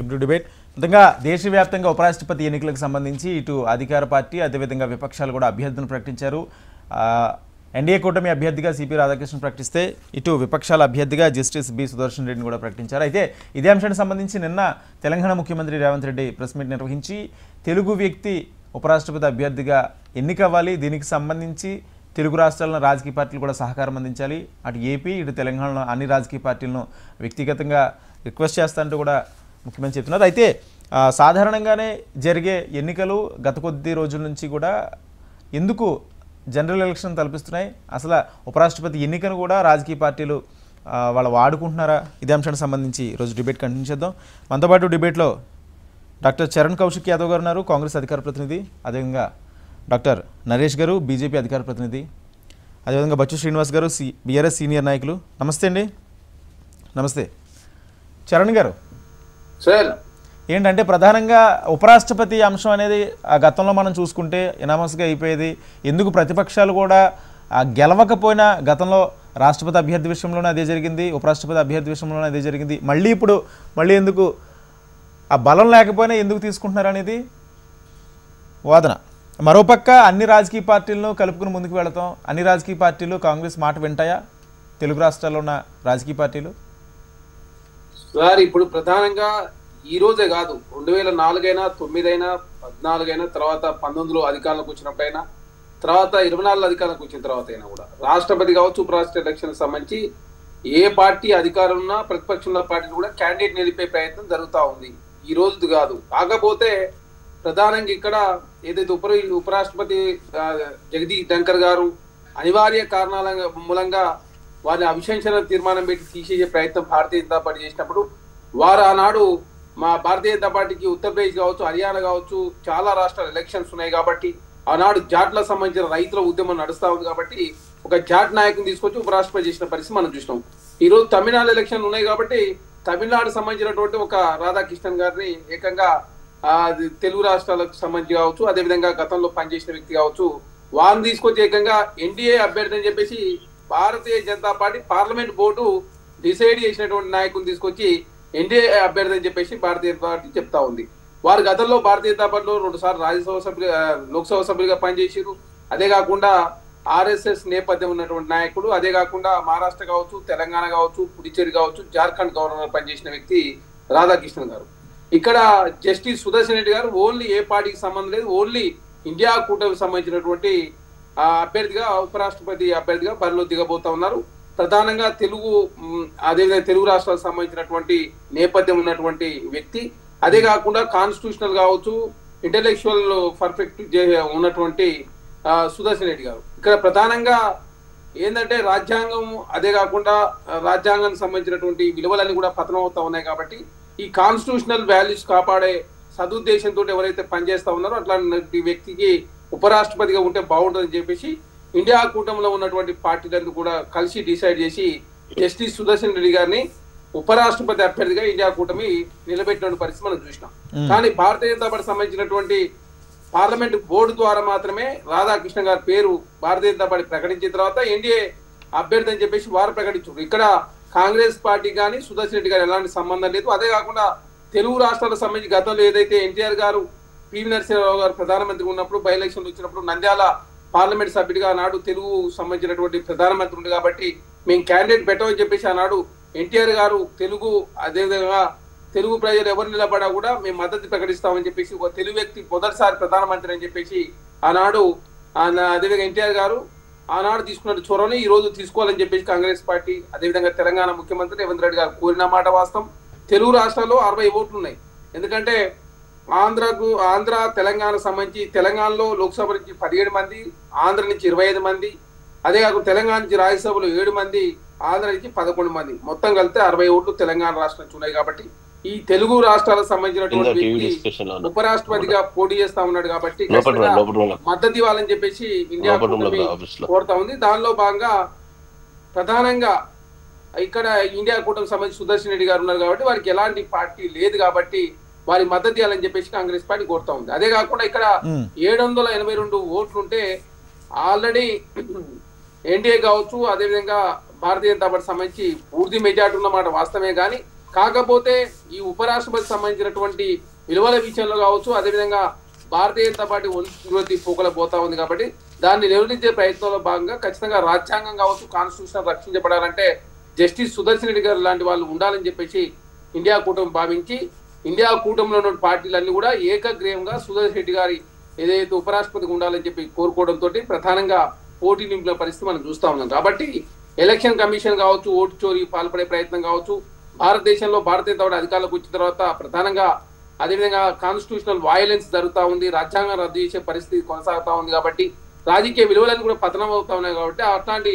Welcome to debate. మొత్తంగా దేశవ్యాప్తంగా ఉపరాష్ట్రపతి ఎన్నికలకు సంబంధించి ఇటు అధికార పార్టీ అదేవిధంగా విపక్షాలు కూడా అభ్యర్థులను ప్రకటించారు. ఎన్డీఏ కూటమి అభ్యర్థిగా సిపి రాధాకృష్ణ ప్రకటిస్తే ఇటు విపక్షాల అభ్యర్థిగా జస్టిస్ బి సుదర్శన్ రెడ్డిని కూడా ప్రకటించారు. అయితే ఇదే అంశానికి సంబంధించి నిన్న తెలంగాణ ముఖ్యమంత్రి రేవంత్ రెడ్డి ప్రెస్ మీట్ నిర్వహించి తెలుగు వ్యక్తి ఉపరాష్ట్రపతి అభ్యర్థిగా ఎన్నికవ్వాలి, దీనికి సంబంధించి తెలుగు రాష్ట్రాలను రాజకీయ పార్టీలు కూడా సహకారం అందించాలి, అటు ఏపీ ఇటు తెలంగాణలో అన్ని రాజకీయ పార్టీలను వ్యక్తిగతంగా రిక్వెస్ట్ చేస్తానంటూ కూడా ముఖ్యమంత్రి చెప్తున్నారు. అయితే సాధారణంగానే జరిగే ఎన్నికలు గత కొద్ది రోజుల నుంచి కూడా ఎందుకు జనరల్ ఎలక్షన్ తలపిస్తున్నాయి, అసలు ఉపరాష్ట్రపతి ఎన్నికను కూడా రాజకీయ పార్టీలు వాళ్ళు వాడుకుంటున్నారా? ఇదే అంశానికి సంబంధించి ఈరోజు డిబేట్ కంటిన్యూ చేద్దాం. మనతో పాటు డిబేట్లో డాక్టర్ చరణ్ కౌశిక్ యాదవ్ గారు ఉన్నారు, కాంగ్రెస్ అధికార ప్రతినిధి. అదేవిధంగా డాక్టర్ నరేష్ గారు, బీజేపీ అధికార ప్రతినిధి. అదేవిధంగా బచ్చు శ్రీనివాస్ గారు, బీఆర్ఎస్ సీనియర్ నాయకులు. నమస్తే అండి. నమస్తే చరణ్ గారు. సార్, ఏంటంటే ప్రధానంగా ఉపరాష్ట్రపతి అంశం అనేది గతంలో మనం చూసుకుంటే ఎనామస్గా అయిపోయేది. ఎందుకు ప్రతిపక్షాలు కూడా గెలవకపోయినా గతంలో రాష్ట్రపతి అభ్యర్థి విషయంలోనే అదే జరిగింది, ఉపరాష్ట్రపతి అభ్యర్థి విషయంలోనే అదే జరిగింది. మళ్ళీ ఎందుకు ఆ బలం లేకపోయినా ఎందుకు తీసుకుంటున్నారు అనేది వాదన. మరోపక్క అన్ని రాజకీయ పార్టీలను కలుపుకుని ముందుకు వెళతాం, అన్ని రాజకీయ పార్టీలు కాంగ్రెస్ మాట వింటాయా? తెలుగు రాష్ట్రాల్లో ఉన్న రాజకీయ పార్టీలు సార్, ఇప్పుడు ప్రధానంగా ఈ రోజే కాదు, 2004 అయినా 9 అయినా 14 అయినా తర్వాత 19లో అధికారంలోకి వచ్చినప్పుడైనా తర్వాత 24 అధికారంలోకి వచ్చిన తర్వాత అయినా కూడా రాష్ట్రపతి కావచ్చు ఉపరాష్ట్రపతి ఎలక్షన్ సంబంధించి ఏ పార్టీ అధికారం ఉన్నా ప్రతిపక్షంలో పార్టీలు కూడా క్యాండిడేట్ నిలిపే ప్రయత్నం జరుగుతూ ఉంది. ఈ రోజు కాదు. కాకపోతే ప్రధానంగా ఇక్కడ ఏదైతే ఉపరాష్ట్రపతి జగదీప్ ధన్కర్ గారు అనివార్య కారణాల మూలంగా వారిని అభిశంసన తీర్మానం పెట్టి తీసేసే ప్రయత్నం భారతీయ జనతా పార్టీ చేసినప్పుడు వారు ఆనాడు మా భారతీయ జనతా పార్టీకి ఉత్తరప్రదేశ్ కావచ్చు, హర్యానా కావచ్చు, చాలా రాష్ట్రాల ఎలక్షన్స్ ఉన్నాయి కాబట్టి ఆనాడు జాట్లకు సంబంధించిన రైతుల ఉద్యమం నడుస్తూ ఉంది కాబట్టి ఒక జాట్ నాయకుని తీసుకొచ్చి ఉపరాష్ట్రపతి చేసిన పరిస్థితి మనం చూసినాం. ఈరోజు తమిళనాడు ఎలక్షన్లు ఉన్నాయి కాబట్టి తమిళనాడు సంబంధించినటువంటి ఒక రాధాకృష్ణన్ గారిని ఏకంగా తెలుగు రాష్ట్రాలకు సంబంధించి కావచ్చు, అదేవిధంగా గతంలో పనిచేసిన వ్యక్తి కావచ్చు, వారిని తీసుకొచ్చి ఏకంగా ఎన్డీఏ అభ్యర్థి అని చెప్పేసి Bharatiya Janata Party parliament board decide చేసినటువంటి నాయకుని తీసుకొచ్చి ఎన్డీఏ అభ్యర్థి అని చెప్పేసి భారతీయ జనతా పార్టీ చెప్తా ఉంది. వారు గతంలో భారతీయ జనతా పార్టీలో 2 సార్లు రాజ్యసభ సభ్యులు, లోక్సభ సభ్యులుగా పనిచేసారు. అదే కాకుండా ఆర్ఎస్ఎస్ నేపథ్యం ఉన్నటువంటి నాయకుడు. అదే కాకుండా మహారాష్ట్ర కావచ్చు, తెలంగాణ కావచ్చు, పుదుచ్చేరి కావచ్చు, జార్ఖండ్ గవర్నర్ పనిచేసిన వ్యక్తి రాధాకృష్ణన్ గారు. ఇక్కడ జస్టిస్ సుదర్శన్ రెడ్డి గారు ఓన్లీ ఏ పార్టీకి సంబంధం లేదు, ఓన్లీ ఇండియా కూటమికి సంబంధించినటువంటి అభ్యర్థిగా ఉపరాష్ట్రపతి అభ్యర్థిగా బరిలో దిగబోతా ఉన్నారు. ప్రధానంగా అదేవిధంగా తెలుగు రాష్ట్రాలకు సంబంధించినటువంటి నేపథ్యం ఉన్నటువంటి వ్యక్తి. అదే కాకుండా కాన్స్టిట్యూషనల్ కావచ్చు, ఇంటెలెక్చువల్ పర్ఫెక్ట్ ఉన్నటువంటి సుదర్శన్ రెడ్డి గారు. ఇక్కడ ప్రధానంగా ఏంటంటే రాజ్యాంగం, అదే కాకుండా రాజ్యాంగానికి సంబంధించినటువంటి విలువలన్నీ కూడా పతనం అవుతా ఉన్నాయి కాబట్టి ఈ కాన్స్టిట్యూషనల్ వాల్యూస్ కాపాడే సదుద్దేశంతో ఎవరైతే పనిచేస్తా ఉన్నారో అట్లాంటి వ్యక్తికి ఉపరాష్ట్రపతిగా ఉంటే బాగుంటుందని చెప్పేసి ఇండియా కూటమిలో ఉన్నటువంటి పార్టీలందరూ కూడా కలిసి డిసైడ్ చేసి జస్టిస్ సుదర్శన్ రెడ్డి గారిని ఉపరాష్ట్రపతి అభ్యర్థిగా ఇండియా కూటమి నిలబెట్టిన పరిస్థితి మనం చూసినాం. కానీ భారతీయ జనతా పార్టీ సంబంధించినటువంటి పార్లమెంట్ బోర్డు ద్వారా మాత్రమే రాధాకృష్ణ గారి పేరు భారతీయ జనతా పార్టీ ప్రకటించిన తర్వాత ఎన్డీఏ అభ్యర్థి అని చెప్పేసి వారు ప్రకటించారు. ఇక్కడ కాంగ్రెస్ పార్టీ కానీ సుదర్శన్ రెడ్డి గారు ఎలాంటి సంబంధం లేదు. అదే కాకుండా తెలుగు రాష్ట్రాలకు సంబంధించి గతంలో ఏదైతే ఎన్టీఆర్ గారు, పివి నరసింహారావు గారు ప్రధానమంత్రి ఉన్నప్పుడు బై ఎలక్షన్లు వచ్చినప్పుడు నంద్యాల పార్లమెంట్ సభ్యుడిగా ఆనాడు తెలుగు సంబంధించినటువంటి ప్రధానమంత్రి ఉంది కాబట్టి మేము క్యాండిడేట్ పెట్టమని చెప్పేసి ఆనాడు ఎన్టీఆర్ గారు అదేవిధంగా తెలుగు ప్రజలు ఎవరు నిలబడా కూడా మేము మద్దతు ప్రకటిస్తామని చెప్పేసి ఒక తెలుగు వ్యక్తి మొదటిసారి ప్రధానమంత్రి అని చెప్పేసి ఆనాడు అదేవిధంగా ఎన్టీఆర్ గారు ఆనాడు తీసుకున్న చొరవని ఈ రోజు తీసుకోవాలని చెప్పేసి కాంగ్రెస్ పార్టీ అదేవిధంగా తెలంగాణ ముఖ్యమంత్రి రేవంత్ రెడ్డి గారు కోరిన మాట వాస్తవం. తెలుగు రాష్ట్రాల్లో 60 ఓట్లు ఉన్నాయి. ఎందుకంటే ఆంధ్ర తెలంగాణ సంబంధించి తెలంగాణలో లోక్సభ నుంచి 17 మంది, ఆంధ్ర నుంచి 25 మంది, అదే కాకుండా తెలంగాణ నుంచి రాజ్యసభలో 7 మంది, ఆంధ్ర నుంచి 11 మంది, మొత్తం కలిపితే 60 ఓట్లు తెలంగాణ రాష్ట్రం నుంచి ఉన్నాయి. కాబట్టి ఈ తెలుగు రాష్ట్రాలకు సంబంధించినటువంటి వ్యక్తి ఉపరాష్ట్రపతిగా పోటీ చేస్తా ఉన్నాడు కాబట్టి మద్దతు ఇవ్వాలని చెప్పేసి ఇండియా కోరుతా ఉంది. దానిలో భాగంగా ప్రధానంగా ఇక్కడ ఇండియా కూటమికి సంబంధించి సుదర్శన్ రెడ్డి గారు ఉన్నారు కాబట్టి వారికి ఎలాంటి పార్టీ లేదు కాబట్టి వారి మద్దతు ఇవ్వాలని చెప్పేసి కాంగ్రెస్ పార్టీ కోరుతా ఉంది. అదే కాకుండా ఇక్కడ 782 ఓట్లుంటే ఆల్రెడీ ఎన్డీఏ కావచ్చు, అదేవిధంగా భారతీయ జనతా పార్టీ సంబంధించి పూర్తి మెజార్టీ ఉన్నమాట వాస్తవమే. కానీ కాకపోతే ఈ ఉపరాష్ట్రపతి సంబంధించినటువంటి విలువల విషయంలో కావచ్చు, అదేవిధంగా భారతీయ జనతా పార్టీ ఒంటి పోకల పోతా ఉంది కాబట్టి దాన్ని నిర్వహించే ప్రయత్నంలో భాగంగా ఖచ్చితంగా రాజ్యాంగం కావచ్చు, కాన్స్టిట్యూషన్ రక్షించబడాలంటే జస్టిస్ సుదర్శన్ రెడ్డి గారు లాంటి వాళ్ళు ఉండాలని చెప్పేసి ఇండియా కూటమి భావించి ఇండియా కూటమిలో ఉన్న పార్టీలన్నీ కూడా ఏకగ్రీవంగా సుదర్శన్ రెడ్డి గారి ఏదైతే ఉపరాష్ట్రపతికి ఉండాలని చెప్పి కోరుకోవడంతో ప్రధానంగా పోటీ నింపిన పరిస్థితి మనం చూస్తా ఉన్నాం. కాబట్టి ఎలక్షన్ కమిషన్ కావచ్చు, ఓటు చోరీ పాల్పడే ప్రయత్నం కావచ్చు, భారతదేశంలో భారతీయ జనతా పార్టీ అధికారంలోకి వచ్చిన తర్వాత ప్రధానంగా అదేవిధంగా కాన్స్టిట్యూషనల్ వయలెన్స్ జరుగుతూ ఉంది, రాజ్యాంగం రద్దు చేసే పరిస్థితి కొనసాగుతా ఉంది. కాబట్టి రాజకీయ విలువలను కూడా పతనం అవుతా ఉన్నాయి. కాబట్టి అట్లాంటి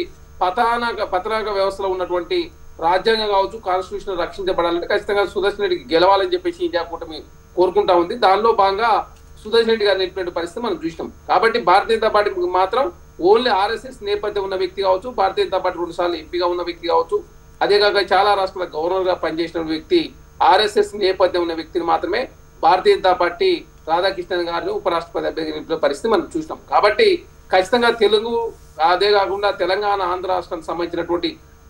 పతనాక వ్యవస్థలో ఉన్నటువంటి రాజ్యాంగం కావచ్చు, కాన్స్టిట్యూషన్ రక్షించబడాలంటే ఖచ్చితంగా సుదర్శన్ రెడ్డికి గెలవాలని చెప్పేసి ఇండియా కూటమి కోరుకుంటా ఉంది. దానిలో భాగంగా సుదర్శన్ రెడ్డి గారు నేర్పిన పరిస్థితి మనం చూసినాం. కాబట్టి భారతీయ జనతా పార్టీ మాత్రం ఓన్లీ ఆర్ఎస్ఎస్ నేపథ్యం ఉన్న వ్యక్తి కావచ్చు, భారతీయ జనతా పార్టీ 2 సార్లు ఎంపీగా ఉన్న వ్యక్తి కావచ్చు, అదే కాక చాలా రాష్ట్రాల గవర్నర్ గా పనిచేసిన వ్యక్తి, ఆర్ఎస్ఎస్ నేపథ్యం ఉన్న వ్యక్తిని మాత్రమే భారతీయ జనతా పార్టీ రాధాకృష్ణన్ గారిని ఉపరాష్ట్రపతి అభ్యర్థిగా నిలిపిన పరిస్థితి మనం చూసినాం. కాబట్టి ఖచ్చితంగా తెలుగు అదే కాకుండా తెలంగాణ, ఆంధ్ర రాష్ట్రానికి సంబంధించినటువంటి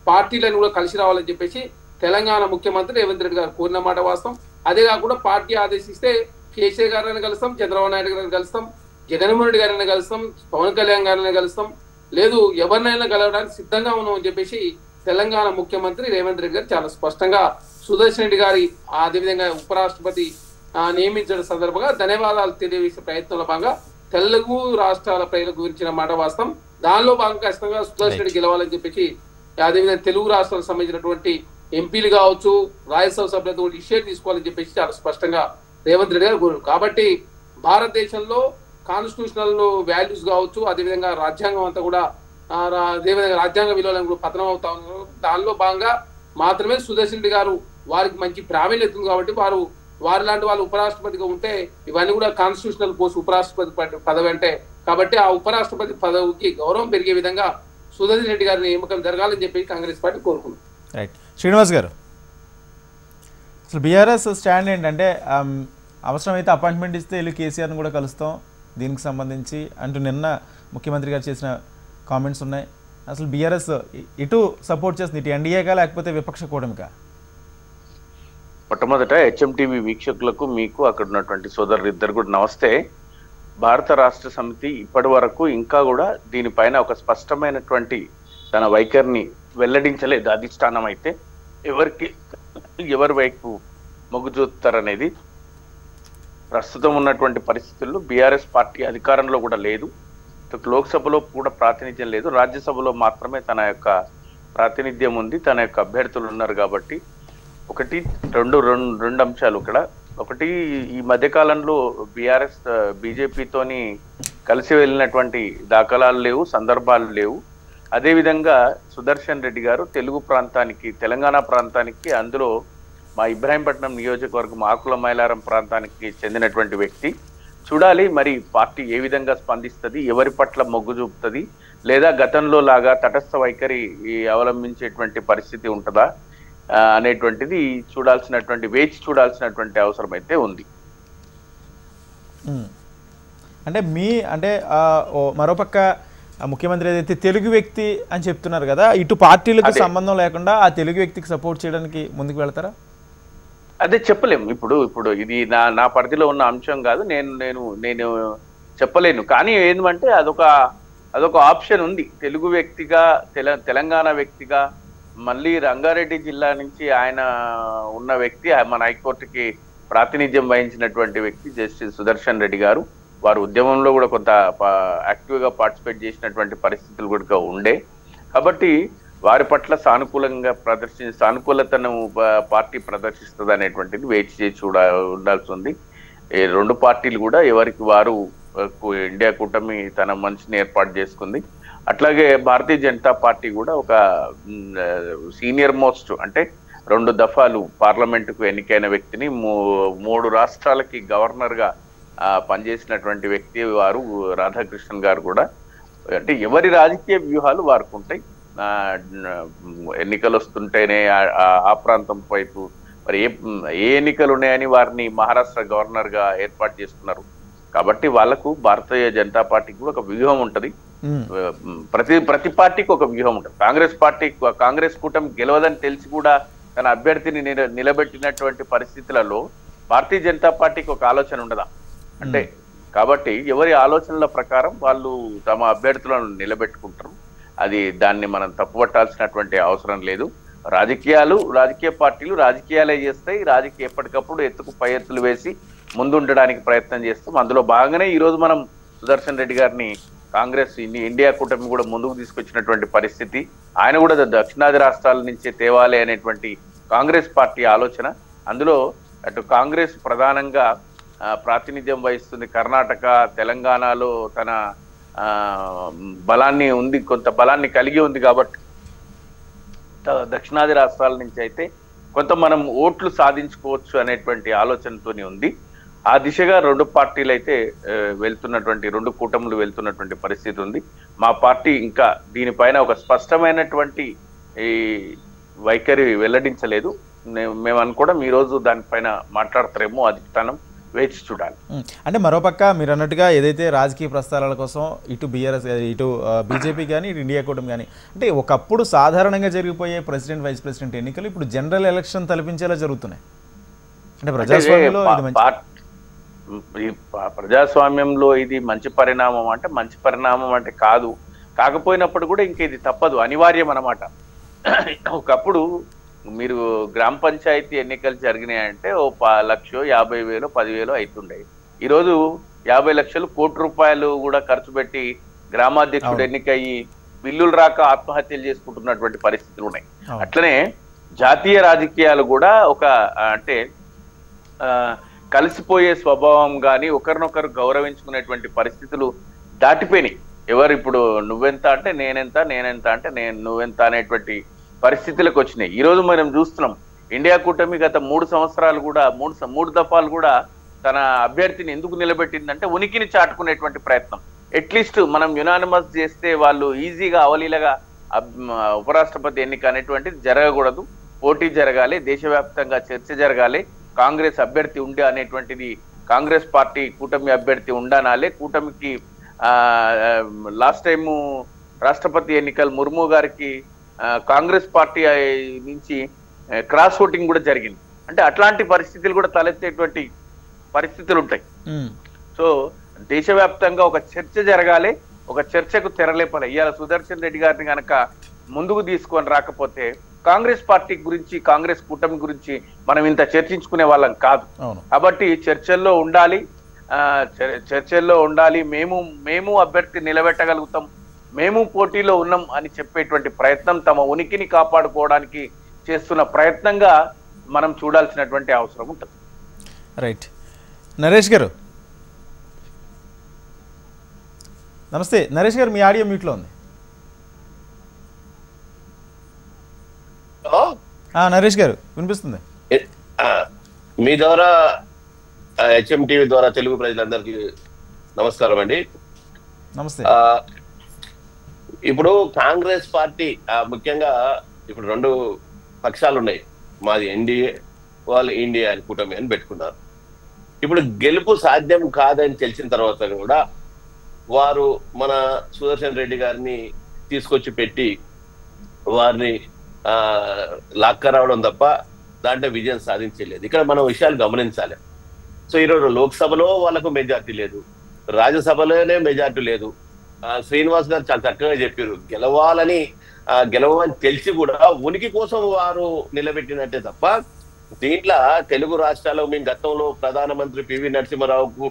పార్టీలను కూడా కలిసి రావాలని చెప్పేసి తెలంగాణ ముఖ్యమంత్రి రేవంత్ రెడ్డి గారు కోరిన మాట వాస్తవం. అదే కాకుండా పార్టీ ఆదేశిస్తే కేసీఆర్ గారిని కలుస్తాం, చంద్రబాబు నాయుడు గారిని కలుస్తాం, జగన్మోహన్ రెడ్డి గారిని కలుస్తాం, పవన్ కళ్యాణ్ గారిని కలుస్తాం, లేదు ఎవరినైనా కలవడానికి సిద్ధంగా ఉన్నాం అని చెప్పేసి తెలంగాణ ముఖ్యమంత్రి రేవంత్ రెడ్డి గారు చాలా స్పష్టంగా సుదర్శన్ రెడ్డి గారి అదేవిధంగా ఉపరాష్ట్రపతి నియమించిన సందర్భంగా ధన్యవాదాలు తెలియజేసే ప్రయత్నంలో భాగంగా తెలుగు రాష్ట్రాల ప్రజల గురించిన మాట వాస్తవం. దానిలో భాగంగా ఖచ్చితంగా సుదర్శన్ రెడ్డి గెలవాలని చెప్పేసి అదేవిధంగా తెలుగు రాష్ట్రాలకు సంబంధించినటువంటి ఎంపీలు కావచ్చు, రాజ్యసభ సభ్యులతో ఇష్యూ తీసుకోవాలని చెప్పేసి చాలా స్పష్టంగా రేవంత్ రెడ్డి గారు కోరారు. కాబట్టి భారతదేశంలో కాన్స్టిట్యూషనల్ వాల్యూస్ కావచ్చు, అదేవిధంగా రాజ్యాంగం అంతా కూడా అదేవిధంగా రాజ్యాంగ విలువలను కూడా పతనం అవుతా ఉన్నారు. దానిలో భాగంగా మాత్రమే సుదర్శన్ రెడ్డి గారు వారికి మంచి ప్రావీణ్యత ఉంది. కాబట్టి వారి లాంటి వాళ్ళు ఉపరాష్ట్రపతిగా ఉంటే ఇవన్నీ కూడా కాన్స్టిట్యూషనల్ పోస్ట్ ఉపరాష్ట్రపతి పదవి అంటే, కాబట్టి ఆ ఉపరాష్ట్రపతి పదవికి గౌరవం పెరిగే విధంగా సుదర్శన్ రెడ్డి గారిని నియామకం జరగాలని చెప్పి కాంగ్రెస్ పార్టీ కోరుకుంది. రైట్, శ్రీనివాస్ గారు, అసలు బీఆర్ఎస్ స్టాండ్ ఏంటంటే అవసరమైతే అపాయింట్మెంట్ ఇస్తే వెళ్ళి కేసీఆర్ని కూడా కలుస్తాం దీనికి సంబంధించి అంటూ నిన్న ముఖ్యమంత్రి గారు చేసిన కామెంట్స్ ఉన్నాయి. అసలు బీఆర్ఎస్ ఇటు సపోర్ట్ చేస్తుంది, ఇటు ఎన్డీఏగా లేకపోతే విపక్ష కూటమికా? మొట్టమొదట హెచ్ఎంటీవీ వీక్షకులకు, మీకు అక్కడ ఉన్నటువంటి సోదరులు ఇద్దరు కూడా నమస్తే. భారత రాష్ట్ర సమితి ఇప్పటి వరకు ఇంకా కూడా దీనిపైన ఒక స్పష్టమైనటువంటి తన వైఖరిని వెల్లడించలేదు. అధిష్టానం అయితే ఎవరి వైపు మొగ్గు చూపుతారనేది ప్రస్తుతం ఉన్నటువంటి పరిస్థితుల్లో బీఆర్ఎస్ పార్టీ అధికారంలో కూడా లేదు, లోక్సభలో కూడా ప్రాతినిధ్యం లేదు, రాజ్యసభలో మాత్రమే తన యొక్క ప్రాతినిధ్యం ఉంది, తన యొక్క అభ్యర్థులు ఉన్నారు. కాబట్టి రెండు అంశాలు ఇక్కడ. ఒకటి, ఈ మధ్యకాలంలో బీఆర్ఎస్ బీజేపీతోని కలిసి వెళ్ళినటువంటి దాఖలాలు లేవు, సందర్భాలు లేవు. అదేవిధంగా సుదర్శన్ రెడ్డి గారు తెలుగు ప్రాంతానికి, తెలంగాణ ప్రాంతానికి, అందులో మా ఇబ్రాహీంపట్నం నియోజకవర్గం ఆకుల మైలారం ప్రాంతానికి చెందినటువంటి వ్యక్తి. చూడాలి మరి పార్టీ ఏ విధంగా స్పందిస్తుంది, ఎవరి పట్ల మొగ్గు చూపుతుంది, లేదా గతంలో లాగా తటస్థ వైఖరి అవలంబించేటువంటి పరిస్థితి ఉంటుందా అనేటువంటిది వేచి చూడాల్సినటువంటి అవసరం అయితే ఉంది. అంటే మరోపక్క ముఖ్యమంత్రి ఏదైతే తెలుగు వ్యక్తి అని చెప్తున్నారు కదా, ఇటు పార్టీలకు సంబంధం లేకుండా ఆ తెలుగు వ్యక్తికి సపోర్ట్ చేయడానికి ముందుకు వెళ్తారా? అదే చెప్పలేము. ఇప్పుడు ఇది నా పరిధిలో ఉన్న అంశం కాదు, నేను చెప్పలేను. కానీ ఏంటంటే అదొక ఆప్షన్ ఉంది. తెలుగు వ్యక్తిగా, తెలంగాణ వ్యక్తిగా, మళ్ళీ రంగారెడ్డి జిల్లా నుంచి ఆయన ఉన్న వ్యక్తి, మన హైకోర్టుకి ప్రాతినిధ్యం వహించినటువంటి వ్యక్తి జస్టిస్ సుదర్శన్ రెడ్డి గారు. వారు ఉద్యమంలో కూడా కొంత యాక్టివ్గా పార్టిసిపేట్ చేసినటువంటి పరిస్థితులు కూడా ఉండే. కాబట్టి వారి పట్ల సానుకూలతను పార్టీ ప్రదర్శిస్తుంది అనేటువంటిది వేచి చేసి ఉండాల్సి ఉంది. రెండు పార్టీలు కూడా ఎవరికి వారు ఇండియా కూటమి తన మనిషిని ఏర్పాటు చేసుకుంది. అట్లాగే భారతీయ జనతా పార్టీ కూడా ఒక సీనియర్ మోస్ట్, అంటే 2 దఫాలు పార్లమెంటుకు ఎన్నికైన వ్యక్తిని, 3 రాష్ట్రాలకి గవర్నర్గా పనిచేసినటువంటి వ్యక్తి వారు రాధాకృష్ణన్ గారు కూడా. అంటే ఎవరి రాజకీయ వ్యూహాలు వారికి ఉంటాయి. ఎన్నికలు వస్తుంటేనే ఆ ప్రాంతం వైపు మరి ఏ ఎన్నికలు ఉన్నాయని వారిని మహారాష్ట్ర గవర్నర్గా ఏర్పాటు చేస్తున్నారు. కాబట్టి వాళ్లకు భారతీయ జనతా పార్టీకి ఒక వ్యూహం ఉంటది, ప్రతి పార్టీకి ఒక వ్యూహం ఉంటుంది. కాంగ్రెస్ కూటమి గెలవదని తెలిసి కూడా తన అభ్యర్థిని నిలబెట్టినటువంటి పరిస్థితులలో భారతీయ జనతా పార్టీకి ఒక ఆలోచన ఉండదా అంటే కాబట్టి ఎవరి ఆలోచనల ప్రకారం వాళ్ళు తమ అభ్యర్థులను నిలబెట్టుకుంటారు. అది దాన్ని మనం తప్పుపట్టాల్సినటువంటి అవసరం లేదు. రాజకీయ పార్టీలు రాజకీయాలే చేస్తాయి. ఎప్పటికప్పుడు ఎత్తుకు పై ఎత్తులు వేసి ముందుండడానికి ప్రయత్నం చేస్తాం. అందులో భాగంగానే ఈరోజు మనం సుదర్శన్ రెడ్డి గారిని కాంగ్రెస్ ఇండియా కూటమి కూడా ముందుకు తీసుకొచ్చినటువంటి పరిస్థితి. ఆయన కూడా దక్షిణాది రాష్ట్రాల నుంచే తేవాలి అనేటువంటి కాంగ్రెస్ పార్టీ ఆలోచన. అందులో అటు కాంగ్రెస్ ప్రధానంగా ప్రాతినిధ్యం వహిస్తుంది. కర్ణాటక, తెలంగాణలో తన బలాన్ని ఉంది, కొంత బలాన్ని కలిగి ఉంది. కాబట్టి దక్షిణాది రాష్ట్రాల నుంచి అయితే కొంత మనం ఓట్లు సాధించుకోవచ్చు అనేటువంటి ఆలోచనతోనే ఉంది. ఆ దిశగా రెండు పార్టీలు అయితే రెండు కూటములు వెళ్తున్నటువంటి పరిస్థితి ఉంది. మా పార్టీ ఇంకా దీనిపైన ఒక స్పష్టమైనటువంటి ఈ వైఖరి వెల్లడించలేదు. మేము అనుకోవడం ఈరోజు దానిపైన మాట్లాడతారేమో, అధిష్టానం వేచి చూడాలి. అంటే మరోపక్క మీరు అన్నట్టుగా ఏదైతే రాజకీయ ప్రస్థానాల కోసం ఇటు బీఆర్ఎస్ ఇటు బీజేపీ కానీ ఇటు ఇండియా కూటమి కానీ అంటే ఒకప్పుడు సాధారణంగా జరిగిపోయే ప్రెసిడెంట్ వైస్ ప్రెసిడెంట్ ఎన్నికలు ఇప్పుడు జనరల్ ఎలక్షన్ తలపించేలా జరుగుతున్నాయి. అంటే ప్రజాస్వామ్యంలో ప్రజాస్వామ్యంలో ఇది మంచి పరిణామం అంటే కాదు. కాకపోయినప్పుడు కూడా ఇంక ఇది తప్పదు, అనివార్యం అన్నమాట. ఒకప్పుడు మీరు గ్రామ పంచాయతీ ఎన్నికలు జరిగినాయంటే ఓ 1,00,000, 50,000, 10,000 అవుతుండే. ఈరోజు 50 లక్షలు, ₹1,00,000 కూడా ఖర్చు పెట్టి గ్రామాధ్యక్షుడు ఎన్నికయ్యి బిల్లులు రాక ఆత్మహత్యలు చేసుకుంటున్నటువంటి పరిస్థితులు ఉన్నాయి. అట్లనే జాతీయ రాజకీయాలు కూడా ఒక అంటే కలిసిపోయే స్వభావం కానీ ఒకరినొకరు గౌరవించుకునేటువంటి పరిస్థితులు దాటిపోయినాయి. ఎవరు ఇప్పుడు నువ్వెంత అంటే నేనెంత, నేనెంత అంటే నువ్వెంత అనేటువంటి పరిస్థితులకు వచ్చినాయి. ఈరోజు మనం చూస్తున్నాం ఇండియా కూటమి గత 3 సంవత్సరాలు కూడా 3 దఫాలు కూడా తన అభ్యర్థిని ఎందుకు నిలబెట్టిందంటే ఉనికిని చాటుకునేటువంటి ప్రయత్నం. అట్లీస్ట్ మనం యునానిమస్ చేస్తే వాళ్ళు ఈజీగా అవలీలగా ఉపరాష్ట్రపతి ఎన్నిక అనేటువంటిది జరగకూడదు, పోటీ జరగాలి, దేశవ్యాప్తంగా చర్చ జరగాలి, కాంగ్రెస్ అభ్యర్థి ఉండే అనేటువంటిది కాంగ్రెస్ పార్టీ కూటమి అభ్యర్థి ఉండనాలే. కూటమికి లాస్ట్ టైము రాష్ట్రపతి ఎన్నికలు ముర్ము గారికి కాంగ్రెస్ పార్టీ నుంచి క్రాస్ ఓటింగ్ కూడా జరిగింది. అంటే అట్లాంటి పరిస్థితులు కూడా తలెత్తేటువంటి పరిస్థితులు ఉంటాయి. సో దేశవ్యాప్తంగా ఒక చర్చ జరగాలి, ఒక చర్చకు తెరలేపాలి. ఇవాళ సుదర్శన్ రెడ్డి గారిని కనుక ముందుకు తీసుకొని రాకపోతే కాంగ్రెస్ పార్టీ గురించి, కాంగ్రెస్ కూటమి గురించి మనం ఇంత చర్చించుకునే వాళ్ళం కాదు. కాబట్టి చర్చల్లో ఉండాలి. మేము అభ్యర్థి నిలబెట్టగలుగుతాం, మేము పోటీలో ఉన్నాం అని చెప్పేటువంటి ప్రయత్నం, తమ ఉనికిని కాపాడుకోవడానికి చేస్తున్న ప్రయత్నంగా మనం చూడాల్సినటువంటి అవసరం ఉంటుంది. రైట్. నరేష్ గారు నమస్తే. నరేష్ గారు మీ ఆడియో మ్యూట్లో ఉంది. నరేష్ గారు వినిపిస్తుంది. మీ ద్వారా HMTV ద్వారా తెలుగు ప్రజలందరికీ నమస్కారం అండి. నమస్తే. ఇప్పుడు కాంగ్రెస్ పార్టీ ముఖ్యంగా ఇప్పుడు 2 పక్షాలు ఉన్నాయి. మాది ఎన్డీఏ, వాళ్ళు ఇండియా అని కూటమి అని పెట్టుకున్నారు. ఇప్పుడు గెలుపు సాధ్యం కాదని తెలిసిన తర్వాత కూడా వారు మన సుదర్శన్ రెడ్డి గారిని తీసుకొచ్చి పెట్టి వారిని లాక్కరావడం తప్ప దాంట్లో విజయం సాధించలేదు. ఇక్కడ మనం విషయాలు గమనించాలి. సో ఈరోజు లోక్సభలో వాళ్ళకు మెజార్టీ లేదు, రాజ్యసభలోనే మెజార్టీ లేదు. శ్రీనివాస్ గారు చాలా చక్కగా చెప్పారు, గెలవాలని తెలిసి కూడా ఉనికి కోసం వారు నిలబెట్టినట్టే తప్ప దీంట్లో తెలుగు రాష్ట్రాల్లో మేము గతంలో ప్రధానమంత్రి పివి నరసింహారావుకు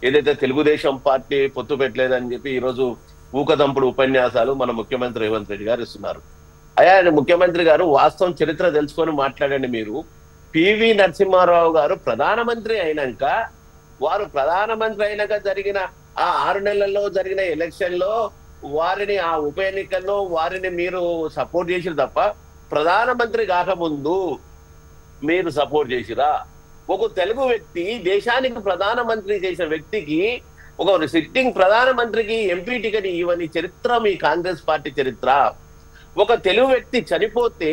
ఏదైతే తెలుగుదేశం పార్టీ పొత్తు పెట్టలేదని చెప్పి ఈరోజు ఊకదంపుడు ఉపన్యాసాలు మన ముఖ్యమంత్రి రేవంత్ రెడ్డి గారు ఇస్తున్నారు. అయ్యా ముఖ్యమంత్రి గారు వాస్తవం చరిత్ర తెలుసుకొని మాట్లాడండి. మీరు పివి నరసింహారావు గారు ప్రధానమంత్రి అయినాక జరిగిన ఆ 6 నెలల్లో జరిగిన ఎలక్షన్ లో వారిని, ఆ ఉప ఎన్నికల్లో వారిని మీరు సపోర్ట్ చేసిరు తప్ప ప్రధానమంత్రి కాకముందు మీరు సపోర్ట్ చేసిరా? ఒక తెలుగు వ్యక్తి దేశానికి ప్రధానమంత్రి చేసిన వ్యక్తికి, ఒక సిట్టింగ్ ప్రధానమంత్రికి ఎంపీ టికెట్ ఇవ్వని చరిత్ర మీ కాంగ్రెస్ పార్టీ చరిత్ర. ఒక తెలుగు వ్యక్తి చనిపోతే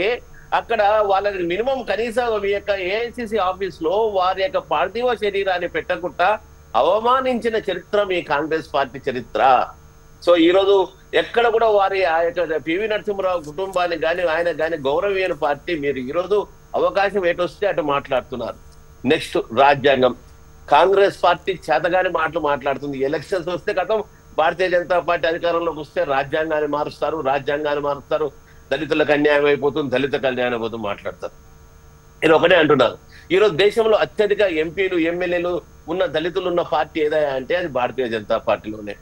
అక్కడ వాళ్ళని మినిమం కనీసం మీ యొక్క ఏఐసిసి ఆఫీస్ లో వారి యొక్క పార్థివ శరీరాన్ని పెట్టకుండా అవమానించిన చరిత్ర మీ కాంగ్రెస్ పార్టీ చరిత్ర. సో ఈ రోజు ఎక్కడ కూడా వారి ఆ యొక్క పివి నరసింహారావు కుటుంబానికి కానీ ఆయన కానీ గౌరవీయని పార్టీ. మీరు ఈరోజు అవకాశం ఎటొస్తే అటు మాట్లాడుతున్నారు. నెక్స్ట్ రాజ్యాంగం. కాంగ్రెస్ పార్టీ చేతగాని మాటలు మాట్లాడుతుంది. ఎలక్షన్స్ వస్తే గతం భారతీయ జనతా పార్టీ అధికారంలోకి వస్తే రాజ్యాంగాన్ని మారుస్తారు, దళితులకు అన్యాయం అయిపోతుంది, దళిత కళ్యాణం అయిపోతుంది మాట్లాడతారు. నేను ఒకటే అంటున్నాను, ఈరోజు దేశంలో అత్యధిక ఎంపీలు ఎమ్మెల్యేలు ఉన్న దళితులు ఉన్న పార్టీ ఏదైనా అంటే అది భారతీయ జనతా పార్టీలోనే.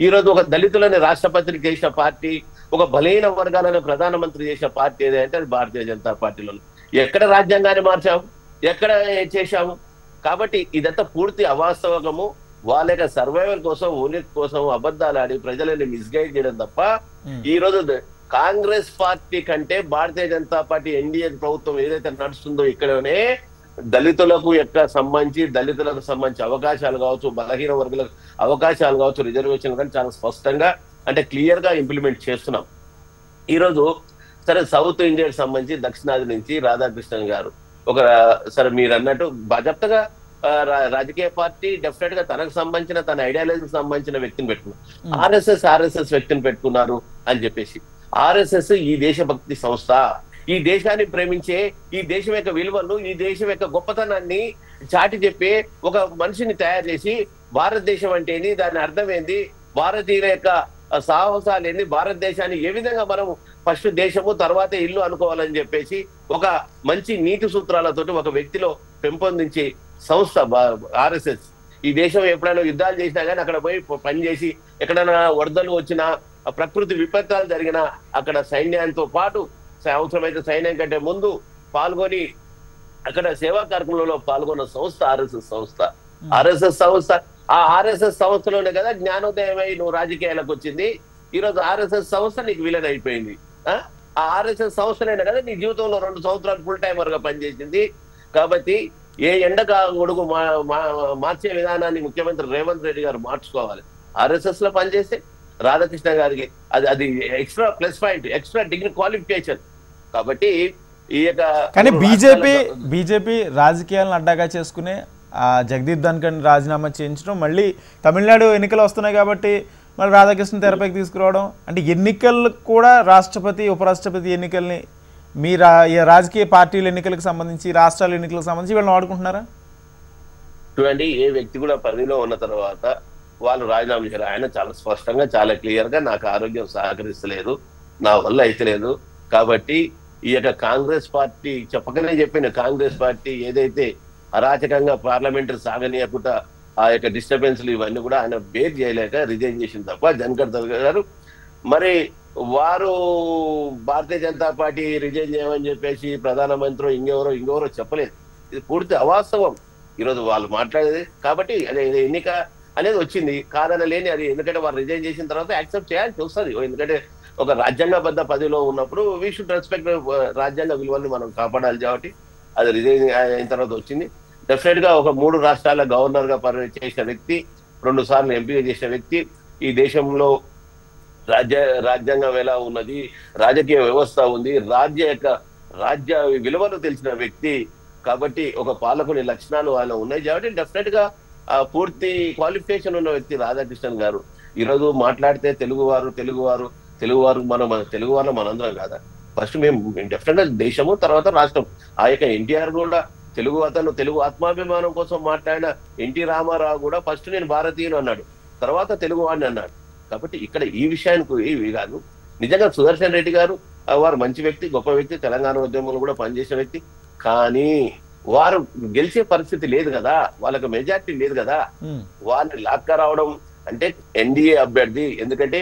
ఈరోజు ఒక దళితులని రాష్ట్రపతిని చేసిన పార్టీ, ఒక బలహీన వర్గాలను ప్రధానమంత్రి చేసిన పార్టీ ఏదైనా అంటే అది భారతీయ జనతా పార్టీలోనే. ఎక్కడ రాజ్యాంగాన్ని మార్చాము, ఎక్కడ చేశాము? కాబట్టి ఇదంతా పూర్తి అవాస్తవకము. వాళ్ళ యొక్క సర్వైవల్ కోసం, ఉనికి కోసం అబద్ధాలు ఆడి ప్రజలని మిస్గైడ్ చేయడం తప్ప ఈ రోజు కాంగ్రెస్ పార్టీ కంటే భారతీయ జనతా పార్టీ ఎన్డీఏ ప్రభుత్వం ఏదైతే నడుస్తుందో ఇక్కడనే దళితులకు సంబంధించి అవకాశాలు కావచ్చు, బలహీన వర్గాలకు అవకాశాలు కావచ్చు, రిజర్వేషన్ కానీ చాలా స్పష్టంగా అంటే క్లియర్ గా ఇంప్లిమెంట్ చేస్తున్నాం. ఈరోజు సరే సౌత్ ఇండియాకి సంబంధించి దక్షిణాది నుంచి రాధాకృష్ణన్ గారు ఒక సరే మీరు అన్నట్టు బాధ్యతగా రాజకీయ పార్టీ డెఫినెట్ గా తనకు సంబంధించిన తన ఐడియాలజీకి సంబంధించిన వ్యక్తిని పెట్టుకున్నారు. ఆర్ఎస్ఎస్ వ్యక్తిని పెట్టుకున్నారు అని చెప్పేసి. ఆర్ఎస్ఎస్ ఈ దేశభక్తి సంస్థ, ఈ దేశాన్ని ప్రేమించే, ఈ దేశం యొక్క విలువలు, ఈ దేశం యొక్క గొప్పతనాన్ని చాటి చెప్పే ఒక మనిషిని తయారు చేసి భారతదేశం అంటే ఏంది, దాని అర్థం ఏంది, భారతీయుల యొక్క సాహసాలు ఏంది, భారతదేశాన్ని ఏ విధంగా మనం ఫస్ట్ దేశము తర్వాత ఇల్లు అనుకోవాలని చెప్పేసి ఒక మంచి నీతి సూత్రాలతోటి ఒక వ్యక్తిలో పెంపొందించి సంస్థ ఆర్ఎస్ఎస్. ఈ దేశం ఎప్పుడైనా యుద్ధాలు చేసినా కానీ అక్కడ పోయి పనిచేసి, ఎక్కడైనా వరదలు వచ్చినా, ప్రకృతి విపత్తాలు జరిగినా అక్కడ సైన్యంతో పాటు అవసరమైతే సైన్యం కంటే ముందు పాల్గొని అక్కడ సేవా కార్యక్రమంలో పాల్గొన్న సంస్థ ఆర్ఎస్ఎస్ సంస్థ. ఆ ఆర్ఎస్ఎస్ సంస్థలోనే కదా జ్ఞానోదయమై నువ్వు రాజకీయాలకు వచ్చింది. ఈరోజు ఆర్ఎస్ఎస్ సంస్థ నీకు విలన్ అయిపోయింది. ఆ ఆర్ఎస్ఎస్ సంస్థలైనా కదా నీ జీవితంలో 2 సంవత్సరాలు ఫుల్ టైమర్ గా పనిచేసింది. కాబట్టి ఏ ఎండగా గొడుగు మార్చే విధానాన్ని ముఖ్యమంత్రి రేవంత్ రెడ్డి గారు మార్చుకోవాలి. ఆర్ఎస్ఎస్ లో పనిచేస్తే రాధాకృష్ణ గారికి అది extra plus point, extra degree qualification. కాబట్టి ఈ యొక్క కానీ బీజేపీ రాజకీయాలను అడ్డాగా చేసుకునే జగదీప్ ధన్కర్ రాజీనామా చేయించడం, మళ్ళీ తమిళనాడు ఎన్నికలు వస్తున్నాయి కాబట్టి మళ్ళీ రాధాకృష్ణ తెరపైకి తీసుకురావడం, అంటే ఎన్నికలు కూడా రాష్ట్రపతి ఉపరాష్ట్రపతి ఎన్నికల్ని మీ రాజకీయ పార్టీల ఎన్నికలకు సంబంధించి, రాష్ట్రాల ఎన్నికలకు సంబంధించి వీళ్ళని వాడుకుంటున్నారా? చూడండి, ఏ వ్యక్తి కూడా పదవిలో ఉన్న తర్వాత వాళ్ళు రాజీనామా చేయాలి. ఆయన చాలా స్పష్టంగా చాలా క్లియర్ గా నాకు ఆరోగ్యం సహకరిస్తలేదు, నా వల్ల అయితే లేదు. కాబట్టి ఈ యొక్క కాంగ్రెస్ పార్టీ చెప్పకనే చెప్పిన కాంగ్రెస్ పార్టీ ఏదైతే అరాచకంగా పార్లమెంటరీ సాగనీయకుండా ఆ యొక్క డిస్టర్బెన్స్లు ఇవన్నీ కూడా ఆయన బేర్ చేయలేక రిజైన్ చేసింది తప్ప ధన్కర్ గారు మరి వారు భారతీయ జనతా పార్టీ రిజైన్ చేయమని చెప్పేసి ప్రధానమంత్రి ఇంకెవరో చెప్పలేదు. ఇది పూర్తి అవాస్తవం ఈరోజు వాళ్ళు మాట్లాడేది. కాబట్టి అదే ఎన్నిక అనేది వచ్చింది కాదనలేని, అది ఎందుకంటే వారు రిజైన్ చేసిన తర్వాత యాక్సెప్ట్ చేయాల్సి వస్తుంది. ఎందుకంటే ఒక రాజ్యాంగబద్ధ పదవిలో ఉన్నప్పుడు వీ షుడ్ రెస్పెక్ట్ రాజ్యాంగ విలువల్ని మనం కాపాడాలి. కాబట్టి అది రిజైన్ అయిన తర్వాత వచ్చింది. డెఫినెట్ గా ఒక 3 రాష్ట్రాల గవర్నర్ గా చేసిన వ్యక్తి, 2 సార్లు ఎంపీగా చేసిన వ్యక్తి, ఈ దేశంలో రాజ్యాంగం ఎలా ఉన్నది, రాజకీయ వ్యవస్థ ఉంది, రాజ్య విలువలు తెలిసిన వ్యక్తి. కాబట్టి ఒక పాలకుని లక్షణాలు ఆయన ఉన్నాయి కాబట్టి డెఫినెట్ గా పూర్తి క్వాలిఫికేషన్ ఉన్న వ్యక్తి రాధాకృష్ణన్ గారు. ఈరోజు మాట్లాడితే తెలుగువారు మన తెలుగు వాళ్ళ మనందరం కాదా? ఫస్ట్ మేము డెఫినెట్ గా దేశము, తర్వాత రాష్ట్రం. ఆ యొక్క ఎన్టీఆర్ కూడా తెలుగు ఆత్మాభిమానం కోసం మాట్లాడిన ఎన్టీ రామారావు కూడా ఫస్ట్ నేను భారతీయులు అన్నాడు, తర్వాత తెలుగు వాడిని అన్నాడు. కాబట్టి ఇక్కడ ఈ విషయానికి ఇవి కాదు. నిజంగా సుదర్శన్ రెడ్డి గారు వారు మంచి వ్యక్తి, గొప్ప వ్యక్తి, తెలంగాణ ఉద్యమంలో కూడా పనిచేసిన వ్యక్తి. కానీ వారు గెలిచే పరిస్థితి లేదు కదా, వాళ్ళకి మెజార్టీ లేదు కదా. వారిని లాక్క రావడం అంటే ఎన్డీఏ అభ్యర్థి, ఎందుకంటే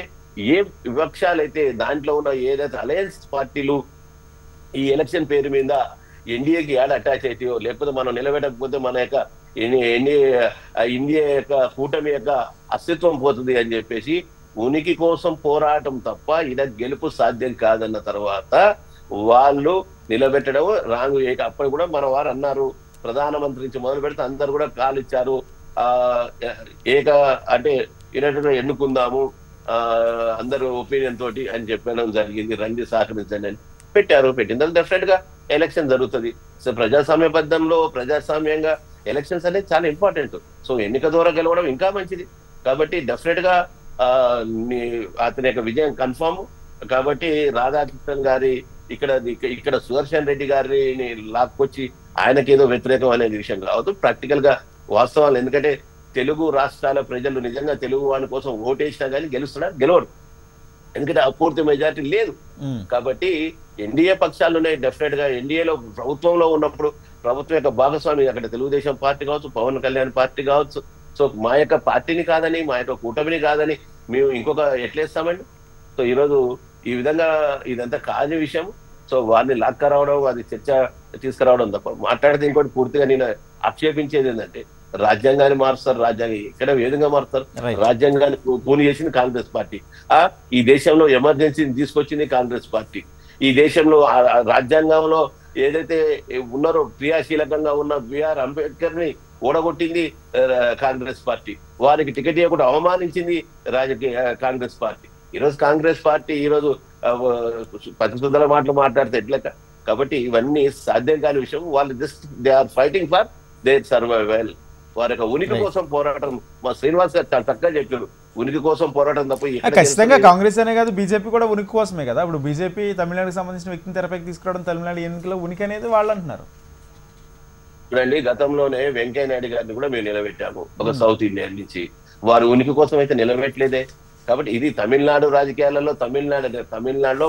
ఏ విపక్షాలు అయితే దాంట్లో ఉన్న ఏదైతే అలయన్స్ పార్టీలు ఈ ఎలక్షన్ పేరు మీద ఎన్డీఏకి యాడ్ అటాచ్ అవుతాయో, లేకపోతే మనం నిలబెట్టకపోతే మన యొక్క ఇండియా యొక్క కూటమి యొక్క అస్తిత్వం పోతుంది అని చెప్పేసి ఉనికి కోసం పోరాటం తప్ప ఇలా గెలుపు సాధ్యం కాదన్న తర్వాత వాళ్ళు నిలబెట్టడం రాంగ్. అప్పుడు కూడా మన వారు అన్నారు, ప్రధానమంత్రి నుంచి మొదలు పెడితే అందరు కూడా కాలు ఇచ్చారు, అంటే ఎన్నుకుందాము అందరూ ఒపీనియన్ తోటి అని చెప్పడం జరిగింది, రండి సహకరించండి అని పెట్టిన తర్వాత డెఫినెట్ గా ఎలక్షన్ జరుగుతుంది. సో ప్రజాస్వామ్యబద్ధంలో ప్రజాస్వామ్యంగా ఎలక్షన్స్ అనేది చాలా ఇంపార్టెంట్. సో ఎన్నిక ద్వారా గెలవడం ఇంకా మంచిది. కాబట్టి డెఫినెట్ గా అతని యొక్క విజయం కన్ఫర్మ్. కాబట్టి రాధాకృష్ణన్ గారి ఇక్కడ సుదర్శన్ రెడ్డి గారిని లాక్కొచ్చి ఆయనకేదో వ్యతిరేకం అనేది విషయం కావద్దు. ప్రాక్టికల్ గా వాస్తవాలు, ఎందుకంటే తెలుగు రాష్ట్రాల ప్రజలు నిజంగా తెలుగు వాని కోసం ఓటేసినా కానీ గెలవడు, ఎందుకంటే అపూర్తి మెజారిటీ లేదు. కాబట్టి ఎన్డీఏ పక్షాలు ఉన్నాయి. డెఫినెట్ గా ఎన్డీఏలో ప్రభుత్వంలో ఉన్నప్పుడు ప్రభుత్వం యొక్క భాగస్వామి అక్కడ తెలుగుదేశం పార్టీ కావచ్చు, పవన్ కళ్యాణ్ పార్టీ కావచ్చు. సో మా యొక్క పార్టీని కాదని, మా యొక్క కూటమిని కాదని మేము ఇంకొక ఎట్లేస్తామండి? సో ఈరోజు ఈ విధంగా ఇదంతా కాని విషయం. సో వారిని లాక్కరావడం, అది చర్చ తీసుకురావడం తప్ప మాట్లాడితే ఇంకోటి పూర్తిగా నేను ఆక్షేపించేది ఏంటంటే, రాజ్యాంగాన్ని మారుస్తారు. రాజ్యాంగం ఎక్కడ ఏ విధంగా మారుస్తారు? రాజ్యాంగాన్ని కూని చేసింది కాంగ్రెస్ పార్టీ. ఈ దేశంలో ఎమర్జెన్సీని తీసుకొచ్చింది కాంగ్రెస్ పార్టీ. ఈ దేశంలో రాజ్యాంగంలో ఏదైతే ఉన్నారో క్రియాశీలకంగా ఉన్న బిఆర్ అంబేద్కర్ ని ఓడగొట్టింది కాంగ్రెస్ పార్టీ. వారికి టికెట్ ఇవ్వకుండా అవమానించింది కాంగ్రెస్ పార్టీ. ఈరోజు కాంగ్రెస్ పార్టీ ఈరోజు పతిశుద్ధుల మాటలు మాట్లాడితే ఎట్లక? కాబట్టి ఇవన్నీ సాధ్యం కాని విషయం. వాళ్ళు just they are fighting for their survival. వారి యొక్క ఉనికి కోసం పోరాటం. మా శ్రీనివాస్ గారు చాలా చక్కగా చెప్పారు, ఉనికి కోసం పోరాటం తప్ప. ఖచ్చితంగా కాంగ్రెస్ అనే కాదు, బీజేపీ కూడా ఉనికి కోసమే కదా. ఇప్పుడు బీజేపీ తమిళనాడుకి సంబంధించిన వ్యక్తిని తెరపైకి తీసుకురావడం, తమిళనాడు ఎన్నికలో ఉనికి అనేది వాళ్ళు అంటున్నారు. చూడండి, గతంలోనే వెంకయ్య నాయుడు గారిని కూడా మేము నిలబెట్టాము ఒక సౌత్ ఇండియన్ నుంచి. వారు ఉనికి కోసం అయితే నిలబెట్టలేదే. కాబట్టి ఇది తమిళనాడు రాజకీయాలలో, తమిళనాడులో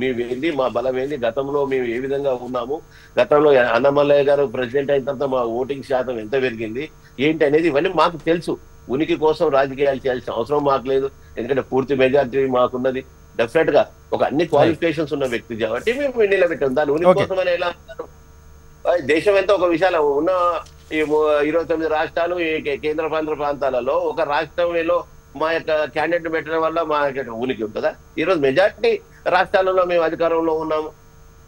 మేమేంది, మా బలం ఏంది, గతంలో మేము ఏ విధంగా ఉన్నాము, గతంలో అన్నమల్లయ్య గారు ప్రెసిడెంట్ అయిన తర్వాత మా ఓటింగ్ శాతం ఎంత పెరిగింది ఏంటి అనేది ఇవన్నీ మాకు తెలుసు. ఉనికి కోసం రాజకీయాలు చేయాల్సిన అవసరం మాకు లేదు, ఎందుకంటే పూర్తి మెజారిటీ మాకున్నది. డెఫినెట్ గా ఒక అన్ని క్వాలిఫికేషన్స్ ఉన్న వ్యక్తి కాబట్టి మేము నిలబెట్టాం. దాని ఉనికి కోసం అని ఎలా అంటారు? దేశం ఎంత ఒక విషయాలు ఉన్న 29 రాష్ట్రాలు, కేంద్ర పాలిత ప్రాంతాలలో ఒక రాష్ట్రంలో మా యొక్క క్యాండిడేట్ పెట్టడం వల్ల మా యొక్క ఉనికి ఉంటుందా? ఈరోజు మెజార్టీ రాష్ట్రాలలో మేము అధికారంలో ఉన్నాము.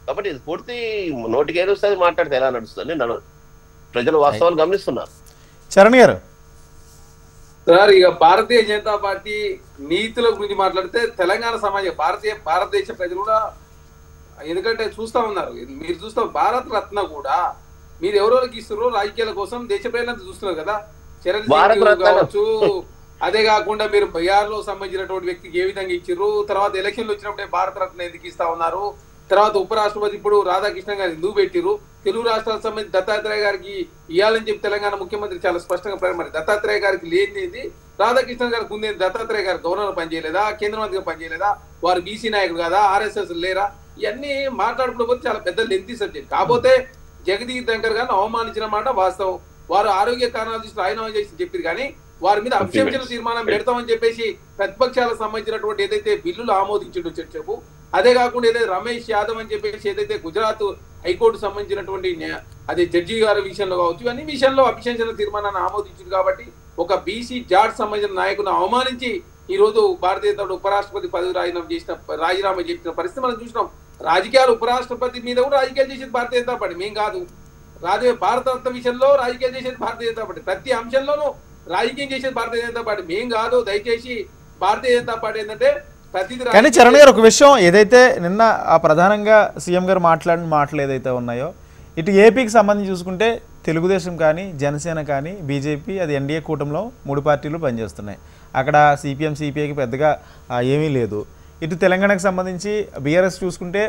కాబట్టి ఇది పూర్తి నోటికి ఏదొస్తుంది మాట్లాడితే ఎలా నడుస్తుంది? ప్రజలు వాస్తవాలు గమనిస్తున్నారు. చరణ్ గారు సార్, ఇక భారతీయ జనతా పార్టీ నీతుల గురించి మాట్లాడితే తెలంగాణ సమాజం, భారతదేశ ప్రజలు కూడా, ఎందుకంటే చూస్తా ఉన్నారు, మీరు చూస్తా భారత రత్న కూడా మీరు ఎవరెవరికి ఇస్తున్నారో రాజకీయాల కోసం దేశ ప్రజలంతా చూస్తున్నారు కదా. చిరంజీవి కావచ్చు, అదే కాకుండా మీరు బీహార్ లో సంబంధించినటువంటి వ్యక్తికి ఏ విధంగా ఇచ్చారు, తర్వాత ఎలక్షన్లు వచ్చినప్పుడే భారత రత్న ఎందుకు ఇస్తా ఉన్నారు, తర్వాత ఉపరాష్ట్రపతి ఇప్పుడు రాధాకృష్ణ గారు ఎందుకు పెట్టిరు, తెలుగు రాష్ట్రాలకు సంబంధించి దత్తాత్రేయ గారికి ఇవ్వాలని చెప్పి తెలంగాణ ముఖ్యమంత్రి చాలా స్పష్టంగా మరి దత్తాత్రేయ గారికి లేనిది రాధాకృష్ణ గారికి ఉంది. దత్తాత్రేయ గారు గవర్నర్ పనిచేయలేదా, కేంద్ర మంత్రిగా పనిచేయలేదా, వారు బీసీ నాయకుడు కదా, ఆర్ఎస్ఎస్ లేరా? ఇవన్నీ మాట్లాడుకోకపోతే చాలా పెద్ద లెంతీ సబ్జెక్ట్. కాకపోతే జగదీప్ ధంకర్ గారిని అవమానించిన మాట వాస్తవం. వారు ఆరోగ్య కారణాలు చూసి రాజీనామా చేసి చెప్పారు, కానీ వారి మీద అభిశంసన తీర్మానం పెడతామని చెప్పేసి ప్రతిపక్షాలకు సంబంధించినటువంటి ఏదైతే బిల్లులు ఆమోదించిండో చర్చకు, అదే కాకుండా ఏదైతే రమేష్ యాదవ్ అని చెప్పేసి ఏదైతే గుజరాత్ హైకోర్టు సంబంధించినటువంటి అదే జడ్జి గారి విషయంలో కావచ్చు, ఇవన్నీ విషయంలో అభిశంసన తీర్మానాన్ని ఆమోదించింది. కాబట్టి ఒక బీసీ జాట్ సంబంధించిన నాయకులను అవమానించి ఈ రోజు భారతీయ జనతా ఉపరాష్ట్రపతి పదవి రాజీనామా చేసిన పరిస్థితి మనం చూసినాం. రాజకీయాలు ఉపరాష్ట్రపతి మీద కూడా రాజకీయాలు చేసేది భారతీయ జనతా పార్టీ, మేం కాదు. భారత రత్న విషయంలో రాజకీయాలు చేసేది భారతీయ జనతా పార్టీ, ప్రతి అంశంలోనూ రాజకీయం చేసేది భారతీయ జనతా పార్టీ, మేం కాదు. దయచేసి భారతీయ జనతా పార్టీ ఏంటంటే ప్రతిదీ. కానీ చరణ్ గారు ఒక విషయం, ఏదైతే నిన్న ప్రధానంగా సీఎం గారు మాట్లాడిన మాటలు ఏదైతే ఉన్నాయో, ఇటు ఏపీకి సంబంధించి చూసుకుంటే తెలుగుదేశం కానీ, జనసేన కానీ, బీజేపీ, అది ఎన్డీఏ కూటమిలో 3 పార్టీలు పనిచేస్తున్నాయి. అక్కడ సిపిఎం, సిపిఐకి పెద్దగా ఏమీ లేదు. ఇటు తెలంగాణకు సంబంధించి బీఆర్ఎస్ చూసుకుంటే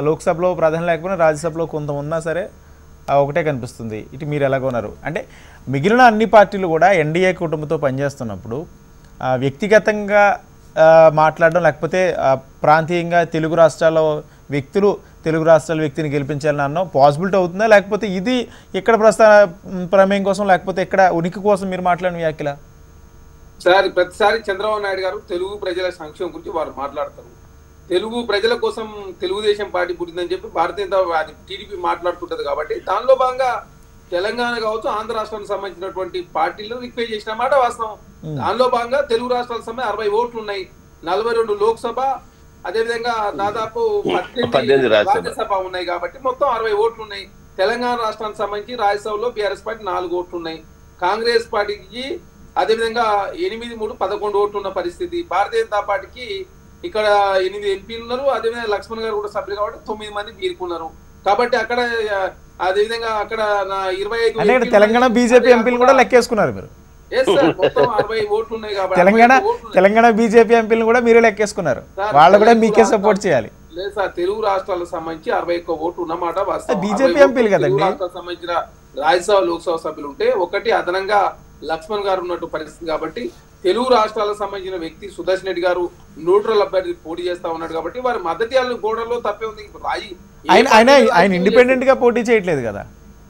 లోక్సభలో ప్రాధాన్యం లేకపోయినా రాజ్యసభలో కొంత ఉన్నా సరే ఒకటే కనిపిస్తుంది. ఇటు మీరు ఎలాగోన్నారు అంటే మిగిలిన అన్ని పార్టీలు కూడా ఎన్డీఏ కూటమితో పనిచేస్తున్నప్పుడు వ్యక్తిగతంగా మాట్లాడడం, లేకపోతే ప్రాంతీయంగా తెలుగు రాష్ట్రాల వ్యక్తిని గెలిపించాలని అన్న పాసిబిలిటీ అవుతుందా, లేకపోతే ఇది ఇక్కడ ప్రమేయం కోసం, లేకపోతే ఇక్కడ ఉనికి కోసం మీరు మాట్లాడిన వ్యాఖ్యల? సార్, ప్రతిసారి చంద్రబాబు నాయుడు గారు తెలుగు ప్రజల సంక్షేమం గురించి వారు మాట్లాడతారు. తెలుగు ప్రజల కోసం తెలుగుదేశం పార్టీ పుట్టిందని చెప్పి భారతీయ టీడీపీ మాట్లాడుతుంటది. కాబట్టి దానిలో భాగంగా తెలంగాణ కావచ్చు, ఆంధ్ర రాష్ట్రానికి సంబంధించినటువంటి పార్టీలను రిక్వెస్ట్ చేసిన మాట వాస్తవం. దానిలో భాగంగా తెలుగు రాష్ట్రాలకు సంబంధించి 60 ఓట్లు ఉన్నాయి, 42 లోక్సభ, అదేవిధంగా దాదాపు 18 రాజ్యసభ ఉన్నాయి. కాబట్టి మొత్తం 60 ఓట్లు ఉన్నాయి. తెలంగాణ రాష్ట్రానికి సంబంధించి రాజ్యసభలో బీఆర్ఎస్ పార్టీ 4 ఓట్లు ఉన్నాయి, కాంగ్రెస్ పార్టీకి అదేవిధంగా 8-3-11 ఓట్లు ఉన్న పరిస్థితి. భారతీయ జనతా పార్టీకి ఇక్కడ 8 ఎంపీలు ఉన్నారు, అదేవిధంగా లక్ష్మణ్ గారు కూడా సభ్యులు కాబట్టి 9 మంది బీరుకున్నారు. కాబట్టి అక్కడ అదేవిధంగా అక్కడ 25 తెలంగాణ బీజేపీ ఎంపీలు కూడా లెక్కేసుకున్నారు మీరు. మొత్తం 60 ఓట్లు ఉన్నాయి కాబట్టి తెలంగాణ బీజేపీ ఎంపీలు కూడా మీరే లెక్కేసుకున్నారు, వాళ్ళు కూడా మీకే సపోర్ట్ చేయాలి. లేదు సార్, తెలుగు రాష్ట్రాలకు సంబంధించి 61 ఓట్లు ఉన్నమాట వాస్తవం. బీజేపీ 60 ఎంపీలు కదండి. తెలుగు రాష్ట్రాలకు సంబంధించిన రాజ్యసభ లోక్సభ సభ్యులు ఉంటే ఒకటి అదనంగా లక్ష్మణ్ గారు ఉన్నట్టు పరిస్థితి. కాబట్టి తెలుగు రాష్ట్రాలకు సంబంధించిన వ్యక్తి సుదర్శన్ రెడ్డి గారు న్యూట్రల్ అభ్యర్థి పోటీ చేస్తా ఉన్నాడు కాబట్టి వారి మద్దతు గోడలో తప్పే ఉంది. ఆయన ఇండిపెండెంట్ గా పోటీ చేయట్లేదు కదా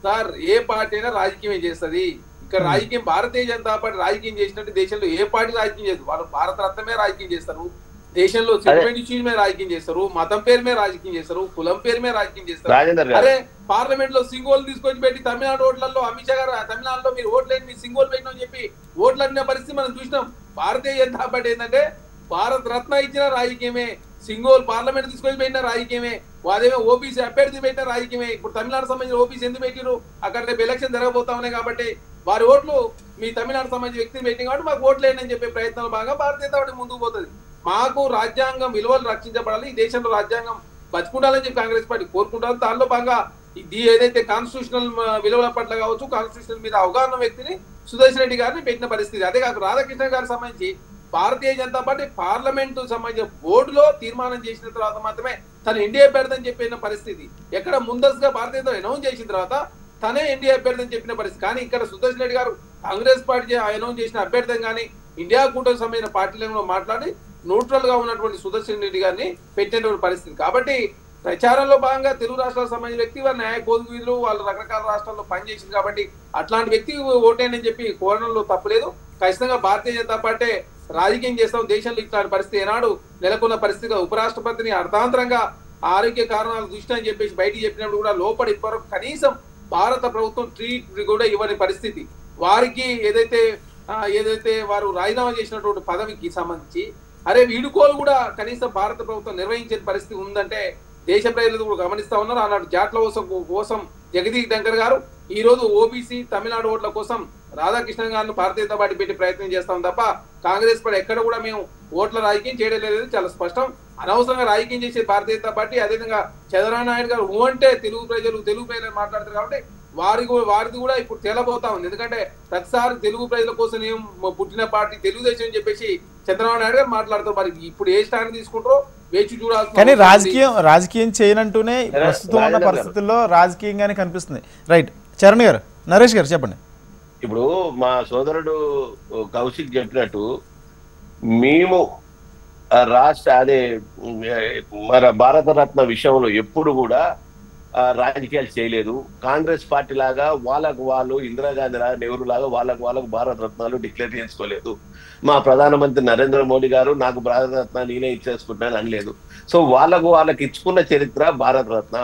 సార్. ఏ పార్టీ అయినా రాజకీయం చేస్తుంది. ఇక్కడ రాజకీయం భారతీయ జనతా పార్టీ రాజకీయం చేసినట్టు దేశంలో ఏ పార్టీ రాజకీయం చేస్తారు? వాళ్ళు భారత రత్నమే రాజకీయం చేస్తారు, దేశంలో సెటిల్మెంట్ ఇష్యూస్ మీద రాజకీయం చేస్తారు, మతం పేరు మీద రాజకీయం చేస్తారు, కులం పేరు మీద రాజకీయం చేస్తారు. అరే పార్లమెంట్ లో సింగోలు తీసుకొచ్చి పెట్టి తమిళనాడు ఓట్లలో అమిత్ షా గారు తమిళనాడులో మీరు ఓట్లేని మీ సింగోలు పెట్టినని చెప్పి ఓట్లు అడిగిన పరిస్థితి మనం చూసినాం. భారతీయ జనతా పార్టీ ఏంటంటే భారత రత్న ఇచ్చిన రాజకీయమే, సింగోల్ పార్లమెంట్ తీసుకొచ్చి పెట్టిన రాజకీయమే, వాదేమో ఓబీసీ అభ్యర్థి పెట్టిన రాజకీయమే. ఇప్పుడు తమిళనాడు సంబంధించిన ఓబీసీ ఎందుకు పెట్టిరు? అక్కడ రేపు ఎలక్షన్ జరగబోతా ఉన్నాయి కాబట్టి వారి ఓట్లు మీ తమిళనాడు సంబంధించిన వ్యక్తిని పెట్టింది కాబట్టి మాకు ఓట్లు వేయండి చెప్పే ప్రయత్నాలు బాగా భారతీయ జనతా పార్టీ ముందుకు పోతుంది. మాకు రాజ్యాంగం విలువలు రక్షించబడాలి, ఈ దేశంలో రాజ్యాంగం బతుకుండాలని చెప్పి కాంగ్రెస్ పార్టీ కోరుకుంటారు. దానిలో భాగంగా ఇది ఏదైతే కాన్స్టిట్యూషనల్ విలువల పట్ల కావచ్చు, కాన్స్టిట్యూషన్ మీద అవగాహన వ్యక్తిని సుదర్శన్ రెడ్డి గారిని పెట్టిన పరిస్థితి. అదే కాక రాధాకృష్ణ గారికి సంబంధించి భారతీయ జనతా పార్టీ పార్లమెంటు సంబంధించిన బోర్డులో తీర్మానం చేసిన తర్వాత మాత్రమే తను ఎన్డీఏ అభ్యర్థి అని చెప్పిన పరిస్థితి. ఎక్కడ ముందస్తుగా భారతీయ జనతా అనౌన్స్ చేసిన తర్వాత తనే ఎన్డీఏ అభ్యర్థి అని చెప్పిన పరిస్థితి. కానీ ఇక్కడ సుదర్శన్ రెడ్డి గారు కాంగ్రెస్ పార్టీ అనౌన్స్ చేసిన అభ్యర్థి కానీ ఇండియా కూటమికి సంబంధించిన పార్టీలను మాట్లాడి న్యూట్రల్ గా ఉన్నటువంటి సుదర్శన్ రెడ్డి గారిని పెట్టినటువంటి పరిస్థితి. కాబట్టి ప్రచారంలో భాగంగా తెలుగు రాష్ట్రాలకు సంబంధించిన వ్యక్తి వారి న్యాయ కోదుగులు వాళ్ళు రకరకాల రాష్ట్రాల్లో పనిచేసింది కాబట్టి అట్లాంటి వ్యక్తి ఓటేనని చెప్పి కోరడంలో తప్పలేదు. ఖచ్చితంగా భారతీయ జనతా పార్టీ రాజకీయం చేస్తాం, దేశంలో ఇట్లాంటి పరిస్థితి ఏనాడు నెలకొన్న పరిస్థితిగా ఉపరాష్ట్రపతిని అర్థాంతరంగా ఆరోగ్య కారణాలు దృష్టి అని చెప్పేసి బయటికి చెప్పినప్పుడు కూడా లోపలి ఇప్పటివరకు కనీసం భారత ప్రభుత్వం ట్రీట్ కూడా ఇవ్వని పరిస్థితి. వారికి ఏదైతే వారు రాజీనామా చేసినటువంటి పదవికి సంబంధించి అరే వీడుకోలు కూడా కనీసం భారత ప్రభుత్వం నిర్వహించే పరిస్థితి ఉందంటే దేశ ప్రజలు కూడా గమనిస్తా ఉన్నారు. ఆనాడు జాట్ల కోసం జగదీష్ ధంకర్ గారు ఈ రోజు ఓబీసీ తమిళనాడు ఓట్ల కోసం రాధాకృష్ణ గారిని భారతీయ జనతా పార్టీ పెట్టి ప్రయత్నం చేస్తాం తప్ప కాంగ్రెస్ పార్టీ ఎక్కడ కూడా మేము ఓట్ల రాజకీయం చేయడం లేదు, చాలా స్పష్టం. అనవసరంగా రాజకీయం చేసే భారతీయ జనతా పార్టీ. అదేవిధంగా చంద్రబాబు నాయుడు గారు అంటే తెలుగు ప్రజలు మాట్లాడతారు కాబట్టి వారిది కూడా ఇప్పుడు తేలబోతా ఉంది. ఎందుకంటే ప్రతిసారి తెలుగు ప్రజల కోసం ఏం పుట్టిన పార్టీ తెలుగుదేశం అని చెప్పేసి చంద్రబాబు నాయుడు గారు మాట్లాడతారు. మరి ఇప్పుడు ఏ స్టాండ్ తీసుకుంటారో వేచి చూడాలి. కానీ రాజకీయం చేయనంటూనే ప్రస్తుతం ఉన్న పరిస్థితుల్లో రాజకీయంగానే కనిపిస్తుంది. రైట్ చరణ్ గారు, నరేష్ గారు చెప్పండి. ఇప్పుడు మా సోదరుడు కౌశిక్ చెప్పినట్టు మేము మన భారతరత్న విషయంలో ఎప్పుడు కూడా రాజకీయాలు చేయలేదు. కాంగ్రెస్ పార్టీ లాగా వాళ్ళకు వాళ్ళు ఇందిరాగాంధీ లాగా నెహ్రూ లాగా వాళ్ళకు భారతరత్నాలు డిక్లేర్ చేసుకోలేదు. మా ప్రధానమంత్రి నరేంద్ర మోడీ గారు నాకు భారతరత్న నేనే ఇచ్చేసుకుంటున్నాను అనలేదు. సో వాళ్ళకి ఇచ్చుకున్న చరిత్ర భారతరత్న,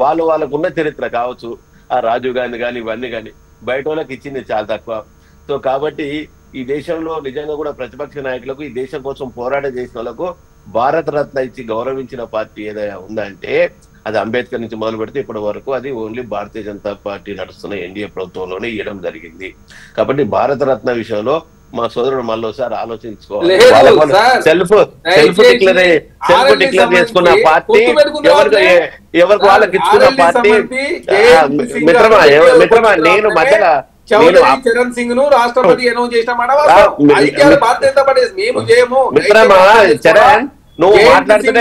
వాళ్ళకున్న చరిత్ర కావచ్చు, ఆ రాజీవ్ గాంధీ కానీ ఇవన్నీ కానీ బయట వాళ్ళకి ఇచ్చింది చాలా తక్కువ. సో కాబట్టి ఈ దేశంలో నిజంగా కూడా ప్రతిపక్ష నాయకులకు ఈ దేశం కోసం పోరాటం చేసిన వాళ్ళకు భారతరత్న ఇచ్చి గౌరవించిన పార్టీ ఏదైనా ఉందంటే అది అంబేద్కర్ నుంచి మొదలు పెడితే ఇప్పటి వరకు అది ఓన్లీ భారతీయ జనతా పార్టీ నడుస్తున్న ఎన్డీఏ ప్రభుత్వంలోనే ఇవ్వడం జరిగింది. కాబట్టి భారతరత్న విషయంలో మా సోదరుడు మళ్ళీసారి ఆలోచించుకోవాలి. సెల్ఫ్ డిక్లేర్ చేసుకున్న పార్టీ ఎవరికి వాళ్ళకి ఇచ్చుకున్న పార్టీ మిత్రమా నేను మధ్యలో చరణ్ సింగ్ ను రాష్ట్రపతి అనౌన్స్ మిత్రమా చరణ్ నువ్వు మాట్లాడుతుంటే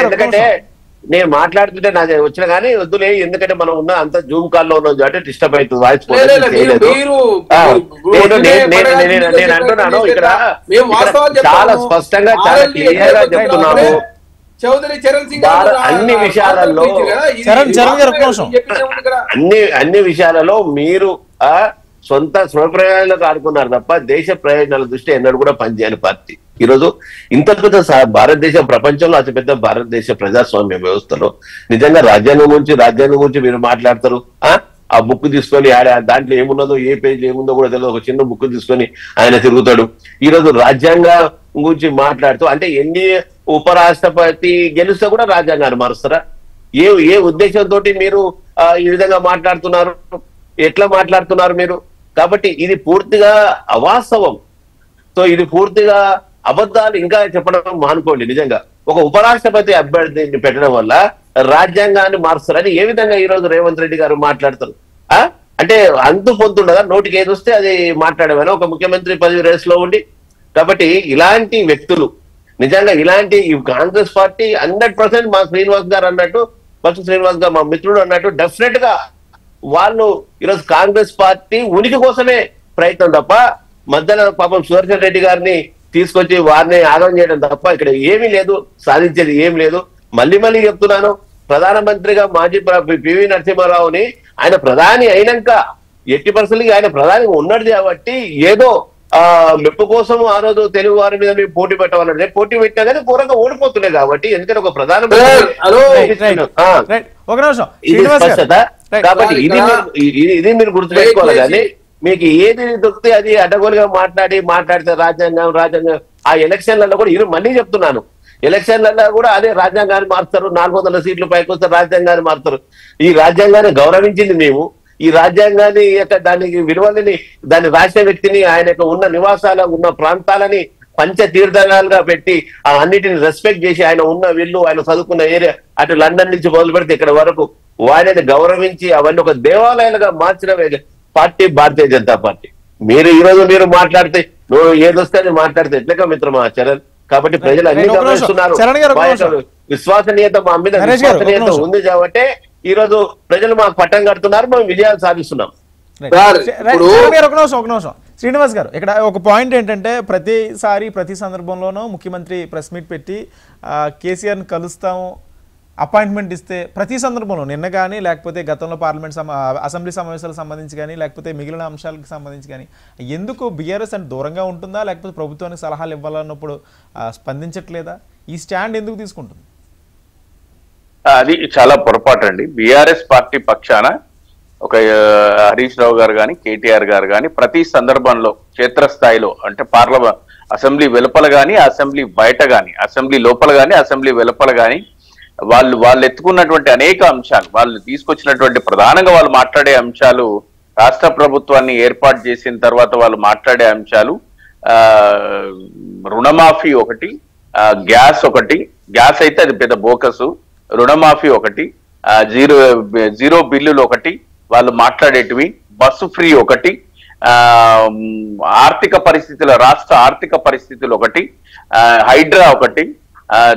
ఎందుకంటే నేను మాట్లాడుతుంటే నాకు వచ్చిన కానీ వద్దులే, ఎందుకంటే మనం ఉన్న అంత జూమ్ కాల్లో ఉన్నాం కాబట్టి డిస్టర్బ్ అవుతుంది వాయిస్. నేను అంటున్నాను ఇక్కడ చాలా స్పష్టంగా చాలా క్లియర్ గా చెప్తున్నాము. అన్ని విషయాలలో అన్ని విషయాలలో మీరు సొంత స్వప్రయోజనాలకు ఆడుకున్నారు తప్ప దేశ ప్రయోజనాల దృష్టి ఎన్నడూ కూడా పనిచేయని పార్టీ. ఈరోజు ఇంత పెద్ద భారతదేశం ప్రపంచంలో అతిపెద్ద భారతదేశ ప్రజాస్వామ్య వ్యవస్థలో నిజంగా రాజ్యాంగం గురించి మీరు మాట్లాడతారు. ఆ బుక్ తీసుకొని దాంట్లో ఏమున్నదో ఏ పేజ్ ఏముందో కూడా తెలియదు, ఒక చిన్న బుక్ తీసుకొని ఆయన తిరుగుతాడు. ఈరోజు రాజ్యాంగం గురించి మాట్లాడుతూ అంటే ఎన్డీఏ ఉపరాష్ట్రపతి గెలిస్తే కూడా రాజ్యాంగాన్ని మారుస్తారా? ఏ ఉద్దేశంతో మీరు ఈ విధంగా మాట్లాడుతున్నారు? ఎట్లా మాట్లాడుతున్నారు మీరు? కాబట్టి ఇది పూర్తిగా అవాస్తవం. సో ఇది పూర్తిగా అబద్ధాలు ఇంకా చెప్పడం మానుకోండి. నిజంగా ఒక ఉపరాష్ట్రపతి అభ్యర్థిని పెట్టడం వల్ల రాజ్యాంగాన్ని మారుస్తారని ఏ విధంగా ఈ రోజు రేవంత్ రెడ్డి గారు మాట్లాడతారు? అంటే అంతు పొందుండదా? నోటికి ఏది వస్తే అది మాట్లాడమని ఒక ముఖ్యమంత్రి పదవి రేసులో ఉండి. కాబట్టి ఇలాంటి వ్యక్తులు నిజంగా ఇలాంటి ఈ కాంగ్రెస్ పార్టీ 100% మా శ్రీనివాస్ గారు అన్నట్టు, ఫస్ట్ శ్రీనివాస్ గారు మా మిత్రుడు అన్నట్టు డెఫినెట్ గా వాళ్ళు ఈరోజు కాంగ్రెస్ పార్టీ ఉనికి కోసమే ప్రయత్నం తప్ప మధ్యలో పాపం సుదర్శన్ రెడ్డి గారిని తీసుకొచ్చి వారిని ఆగం చేయడం తప్ప ఇక్కడ ఏమీ లేదు, సాధించేది ఏం లేదు. మళ్ళీ చెప్తున్నాను, ప్రధానమంత్రిగా మాజీ పివి నరసింహారావుని ఆయన ప్రధాని అయినాక ఎట్టి పరిస్థితులకి ఆయన ప్రధాని ఉన్నాడు కాబట్టి ఏదో మెప్పు కోసం ఆ రోజు తెలుగు వారి మీద మేము పోటీ పెట్టాలన్నది, పోటీ పెట్టినా కానీ ఘోరంగా ఓడిపోతున్నాయి కాబట్టి ఎందుకంటే ఒక ప్రధానమంత్రి కాబట్టి ఇది మీరు గుర్తుపెట్టుకోవాలి. కానీ మీకు ఏది దొరికితే అది అడ్డగోలుగా మాట్లాడితే రాజ్యాంగం ఆ ఎలక్షన్లలో కూడా మళ్ళీ చెప్తున్నాను, ఎలక్షన్లలో కూడా అదే రాజ్యాంగాన్ని మారుస్తారు, 400 సీట్లు పైకి వస్తే రాజ్యాంగాన్ని మారుతారు. ఈ రాజ్యాంగాన్ని గౌరవించింది మేము, ఈ రాజ్యాంగాన్ని దానికి విలువలని దాన్ని రాసిన వ్యక్తిని ఆయన యొక్క ఉన్న నివాసాల ఉన్న ప్రాంతాలని పంచతీర్థాలుగా పెట్టి ఆ అన్నిటిని రెస్పెక్ట్ చేసి ఆయన ఉన్న వీళ్ళు ఆయన చదువుకున్న ఏరియా అటు లండన్ నుంచి మొదలు పెడితే ఇక్కడ వరకు వారిని గౌరవించి అవన్నీ ఒక దేవాలయాలుగా మార్చిన పార్టీ భారతీయ జనతా పార్టీ. ఈ రోజు మీరు మాట్లాడితే నువ్వు ఏదొస్తే అది మాట్లాడితే ఎట్లగా మిత్రమా చరణ్. కాబట్టి ప్రజలు అన్ని గమనిస్తున్నారు, విశ్వసనీయత మా మీద విశ్వసనీయత ఉంది కాబట్టి ఈ రోజు ప్రజలు మాకు పట్టం కడుతున్నారు, మేము విజయాలు సాధిస్తున్నాం. ఒక నిమిషం శ్రీనివాస్ గారు, ఇక్కడ ఒక పాయింట్ ఏంటంటే ప్రతి సందర్భంలోనూ ముఖ్యమంత్రి ప్రెస్ మీట్ పెట్టి కేసీఆర్ని కలుస్తాము అపాయింట్మెంట్ ఇస్తే ప్రతి సందర్భంలో నిన్న కానీ లేకపోతే గతంలో పార్లమెంట్ అసెంబ్లీ సమావేశాలకు సంబంధించి కానీ లేకపోతే మిగిలిన అంశాలకు సంబంధించి కానీ ఎందుకు బీఆర్ఎస్ అంటే దూరంగా ఉంటుందా లేకపోతే ప్రభుత్వానికి సలహాలు ఇవ్వాలన్నప్పుడు స్పందించట్లేదా? ఈ స్టాండ్ ఎందుకు తీసుకుంటుంది? అది చాలా పొరపాటు అండి. బీఆర్ఎస్ పార్టీ పక్షాన ఒక హరీష్ రావు గారు కానీ కేటీఆర్ గారు కానీ ప్రతి సందర్భంలో క్షేత్రస్థాయిలో అంటే పార్లమెంట్ అసెంబ్లీ వెలుపల కానీ అసెంబ్లీ బయట కానీ అసెంబ్లీ లోపల కానీ అసెంబ్లీ వెలుపల కానీ వాళ్ళు ఎత్తుకున్నటువంటి అనేక అంశాలు, వాళ్ళు తీసుకొచ్చినటువంటి ప్రధానంగా వాళ్ళు మాట్లాడే అంశాలు, రాష్ట్ర ప్రభుత్వాన్ని ఏర్పాటు చేసిన తర్వాత వాళ్ళు మాట్లాడే అంశాలు రుణమాఫీ ఒకటి, గ్యాస్ ఒకటి, గ్యాస్ అయితే అది పెద్ద బోకసు, రుణమాఫీ ఒకటి, జీరో బిల్లులు ఒకటి వాళ్ళు మాట్లాడేటివి, బస్సు ఫ్రీ ఒకటి, ఆర్థిక పరిస్థితులు రాష్ట్ర ఆర్థిక పరిస్థితులు ఒకటి, హైడ్రా ఒకటి,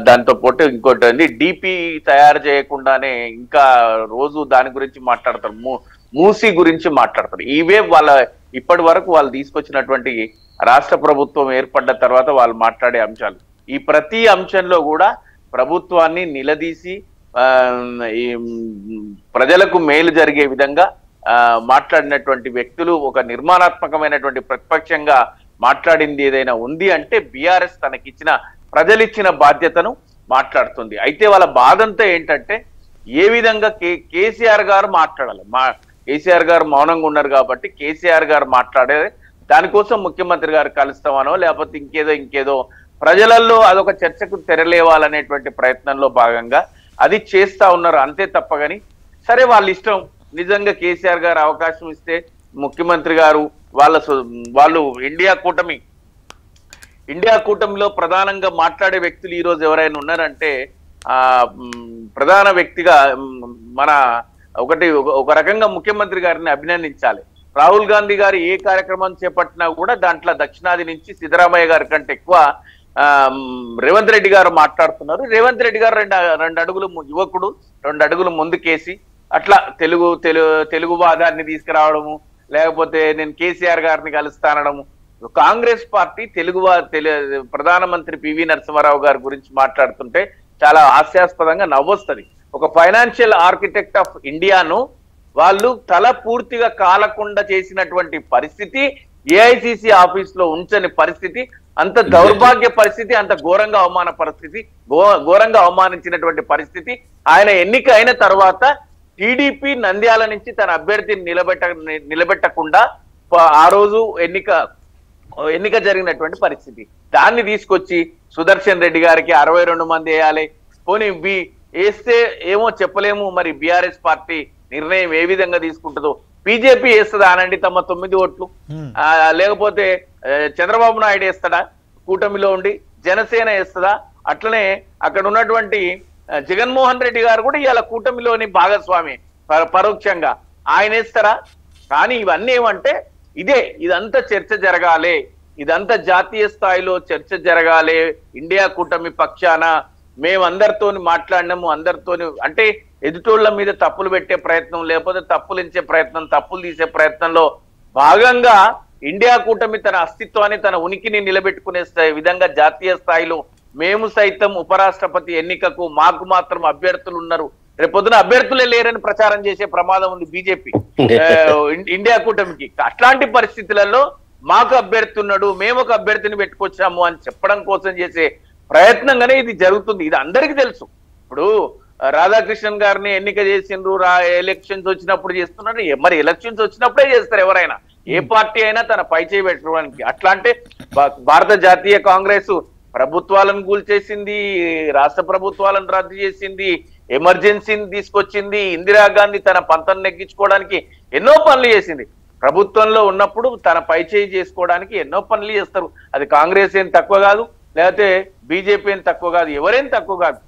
దాంతో పాటు ఇంకోటి ఉంది డిపి తయారు చేయకుండానే ఇంకా రోజు దాని గురించి మాట్లాడతారు, మూసీ గురించి మాట్లాడతారు. ఇవే వాళ్ళ ఇప్పటి వరకు వాళ్ళు తీసుకొచ్చినటువంటి రాష్ట్ర ప్రభుత్వం ఏర్పడ్డ తర్వాత వాళ్ళు మాట్లాడే అంశాలు. ఈ ప్రతి అంశంలో కూడా ప్రభుత్వాన్ని నిలదీసి ప్రజలకు మేలు జరిగే విధంగా మాట్లాడినటువంటి వ్యక్తులు, ఒక నిర్మాణాత్మకమైనటువంటి ప్రతిపక్షంగా మాట్లాడింది ఏదైనా ఉంది అంటే బీఆర్ఎస్ తనకిచ్చిన ప్రజలిచ్చిన బాధ్యతను మాట్లాడుతుంది. అయితే వాళ్ళ బాధంతా ఏంటంటే ఏ విధంగా కేసీఆర్ గారు మాట్లాడాలి, కేసీఆర్ గారు మౌనంగా ఉన్నారు కాబట్టి కేసీఆర్ గారు మాట్లాడే దానికోసం ముఖ్యమంత్రి గారు కలుస్తామనో లేకపోతే ఇంకేదో ప్రజలలో అదొక చర్చకు తెరలేవాలనేటువంటి ప్రయత్నంలో భాగంగా అది చేస్తా ఉన్నారు అంతే తప్పగాని, సరే వాళ్ళ ఇష్టం. నిజంగా కేసీఆర్ గారు అవకాశం ఇస్తే ముఖ్యమంత్రి గారు వాళ్ళు ఇండియా కూటమిలో ప్రధానంగా మాట్లాడే వ్యక్తులు ఈరోజు ఎవరైనా ఉన్నారంటే ప్రధాన వ్యక్తిగా మన ఒక రకంగా ముఖ్యమంత్రి గారిని అభినందించాలి. రాహుల్ గాంధీ గారు ఏ కార్యక్రమం చేపట్టినా కూడా దాంట్లో దక్షిణాది నుంచి సిద్ధరామయ్య గారి కంటే ఎక్కువ రేవంత్ రెడ్డి గారు మాట్లాడుతున్నారు. రేవంత్ రెడ్డి గారు రెండు అడుగులు యువకుడు, 2 అడుగులు ముందుకేసి అట్లా తెలుగు వాదాన్ని తీసుకురావడము, లేకపోతే నేను కేసీఆర్ గారిని కలుస్తానడము. కాంగ్రెస్ పార్టీ ప్రధానమంత్రి పివి నరసింహారావు గారి గురించి మాట్లాడుతుంటే చాలా హాస్యాస్పదంగా నవ్వొస్తుంది. ఒక ఫైనాన్షియల్ ఆర్కిటెక్ట్ ఆఫ్ ఇండియాను వాళ్ళు తల పూర్తిగా కాలకుండా చేసినటువంటి పరిస్థితి, ఏఐసిసి ఆఫీస్ లో ఉంచని పరిస్థితి, అంత దౌర్భాగ్య పరిస్థితి, అంత ఘోరంగా అవమానించినటువంటి పరిస్థితి. ఆయన ఎన్నిక అయిన తర్వాత టీడీపీ నంద్యాల నుంచి తన అభ్యర్థిని నిలబెట్టకుండా ఆ రోజు ఎన్నిక జరిగినటువంటి పరిస్థితి. దాన్ని తీసుకొచ్చి సుదర్శన్ రెడ్డి గారికి 62 మంది వేయాలి, పోనీ వేస్తే ఏమో చెప్పలేము. మరి బీఆర్ఎస్ పార్టీ నిర్ణయం ఏ విధంగా తీసుకుంటుందో, బీజేపీ వేస్తుందా అనండి తమ 9 ఓట్లు, లేకపోతే చంద్రబాబు నాయుడు వేస్తాడా కూటమిలో ఉండి, జనసేన వేస్తుందా, అట్లనే అక్కడ ఉన్నటువంటి జగన్మోహన్ రెడ్డి గారు కూడా ఇవాళ కూటమిలోని భాగస్వామి పరోక్షంగా ఆయన వేస్తారా? కానీ ఇవన్నీ ఏమంటే ఇదంతా చర్చ జరగాలి, ఇదంతా జాతీయ స్థాయిలో చర్చ జరగాలి. ఇండియా కూటమి పక్షాన మేమందరితో మాట్లాడినాము, అందరితోని అంటే ఎదుటోళ్ల మీద తప్పులు పెట్టే ప్రయత్నం, లేకపోతే తప్పులు ఎంచే ప్రయత్నం, తప్పులు తీసే ప్రయత్నంలో భాగంగా ఇండియా కూటమి తన అస్తిత్వాన్ని, తన ఉనికిని నిలబెట్టుకునే విధంగా జాతీయ స్థాయిలో మేము సైతం ఉపరాష్ట్రపతి ఎన్నికకు మాకు మాత్రం అభ్యర్థులు ఉన్నారు, రేపొద్దున అభ్యర్థులే లేరని ప్రచారం చేసే ప్రమాదం ఉంది బీజేపీ ఇండియా కూటమికి. అట్లాంటి పరిస్థితులలో మాకు అభ్యర్థి ఉన్నాడు, మేము ఒక అభ్యర్థిని పెట్టుకొచ్చాము అని చెప్పడం కోసం చేసే ప్రయత్నంగానే ఇది జరుగుతుంది. ఇది అందరికీ తెలుసు. ఇప్పుడు రాధాకృష్ణన్ గారిని ఎన్నిక చేసిండ్రు, ఎలక్షన్స్ వచ్చినప్పుడు చేస్తున్నారు, మరి ఎలక్షన్స్ వచ్చినప్పుడే చేస్తారు ఎవరైనా, ఏ పార్టీ అయినా తన పై చేయి పెట్టడానికి. అట్లా అంటే భారత జాతీయ కాంగ్రెస్ ప్రభుత్వాలను కూల్చేసింది, రాష్ట్ర ప్రభుత్వాలను రద్దు చేసింది, ఎమర్జెన్సీని తీసుకొచ్చింది, ఇందిరాగాంధీ తన పంతం నెగ్గించుకోవడానికి ఎన్నో పనులు చేసింది. ప్రభుత్వంలో ఉన్నప్పుడు తన పై చేయి చేసుకోవడానికి ఎన్నో పనులు చేస్తారు. అది కాంగ్రెస్ ఏం తక్కువ కాదు, లేకపోతే బీజేపీ ఏం తక్కువ కాదు, ఎవరేం తక్కువ కాదు.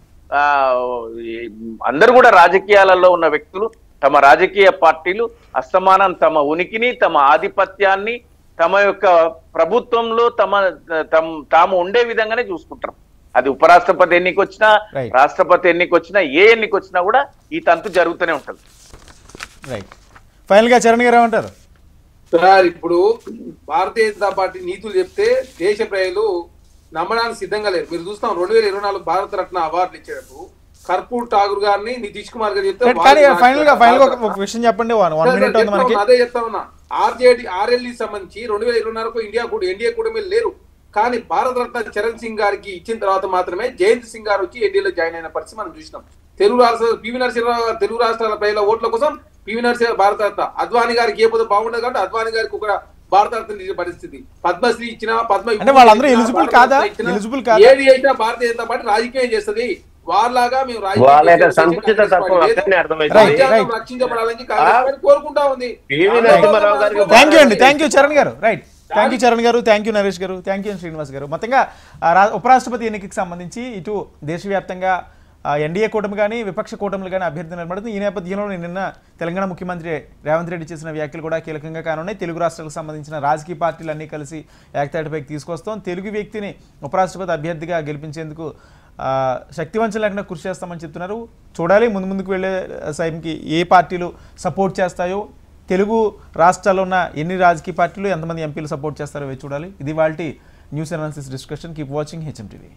అందరూ కూడా రాజకీయాలలో ఉన్న వ్యక్తులు తమ రాజకీయ పార్టీలు అస్తమానం తమ ఉనికిని, తమ ఆధిపత్యాన్ని, తమ యొక్క ప్రభుత్వంలో తాము ఉండే విధంగానే చూసుకుంటారు. అది ఉపరాష్ట్రపతి ఎన్నిక వచ్చినా, రాష్ట్రపతి ఎన్నిక వచ్చినా, ఏ ఎన్నిక వచ్చినా కూడా ఈ తంతు జరుగుతూనే ఉంటుంది. రైట్. ఫైనల్ గా చరణ్ గారు ఏమంటారు? సార్, ఇప్పుడు భారతీయ జనతా పార్టీ నీతులు చెప్తే దేశ ప్రజలు నమ్మడానికి సిద్ధంగా లేరు. మీరు చూస్తాం 2024 భారత రత్న అవార్డులు ఇచ్చేటప్పుడు కర్పూర్ ఠాగూర్ గారిని నితీష్ కుమార్ గారు చెప్తే ఒక విషయం చెప్పండి. అదే చెప్తా ఉన్నా. ఆర్ఎల్ఈ సంబంధించి 2024 ఎన్డీఏ కూటమి లేరు. కానీ భారత రత్న చరణ్ సింగ్ గారికి ఇచ్చిన తర్వాత మాత్రమే జయంత్ సింగ్ గారు వచ్చి ఎన్డీఏలో జాయిన్ అయిన పరిస్థితి మనం చూసినాం. తెలుగు రాష్ట్రాలు పివి నరసింహరావు గారు తెలుగు రాష్ట్రాల ప్రజల ఓట్ల కోసం పివి నరసింహ భారత రత్న, అద్వానీ గారికి ఏ పొద్దు బాగుండదు కాబట్టి అద్వానీ గారికి ఒక భారత రత్న ఇచ్చే పరిస్థితి, పద్మశ్రీ ఇచ్చిన ఏది అయినా భారతీయ జనతా పార్టీ రాజకీయం చేస్తుంది. వారిలాగా మేము రక్షించబడాలని కోరుకుంటా ఉంది. థ్యాంక్ యూ చరణ్ గారు. రైట్. థ్యాంక్ యూ చరణ్ గారు, థ్యాంక్ యూ నరేష్ గారు, థ్యాంక్ యూ శ్రీనివాస్ గారు. మొత్తంగా ఉపరాష్ట్రపతి ఎన్నికకి సంబంధించి ఇటు దేశవ్యాప్తంగా ఎన్డీఏ కూటమి కానీ విపక్ష కూటములు కానీ అభ్యర్థి నిలబడుతుంది. ఈ నేపథ్యంలో నిన్న తెలంగాణ ముఖ్యమంత్రి రేవంత్ రెడ్డి చేసిన వ్యాఖ్యలు కూడా కీలకంగా కానున్నాయి. తెలుగు రాష్ట్రాలకు సంబంధించిన రాజకీయ పార్టీలు అన్నీ కలిసి ఏకతాటిపైకి తీసుకొస్తాం, తెలుగు వ్యక్తిని ఉపరాష్ట్రపతి అభ్యర్థిగా గెలిపించేందుకు శక్తివంచం లేకుండా కృషి చేస్తామని చెప్తున్నారు. చూడాలి ముందుకు వెళ్ళే టైంకి ఏ పార్టీలు సపోర్ట్ చేస్తాయో, తెలుగు రాష్ట్రాల్లో ఉన్న ఎన్ని రాజకీయ పార్టీలు ఎంతమంది ఎంపీలు సపోర్ట్ చేస్తారో చూడాలి. ఇది వాళ్ళ news analysis discussion. Keep watching HM TV.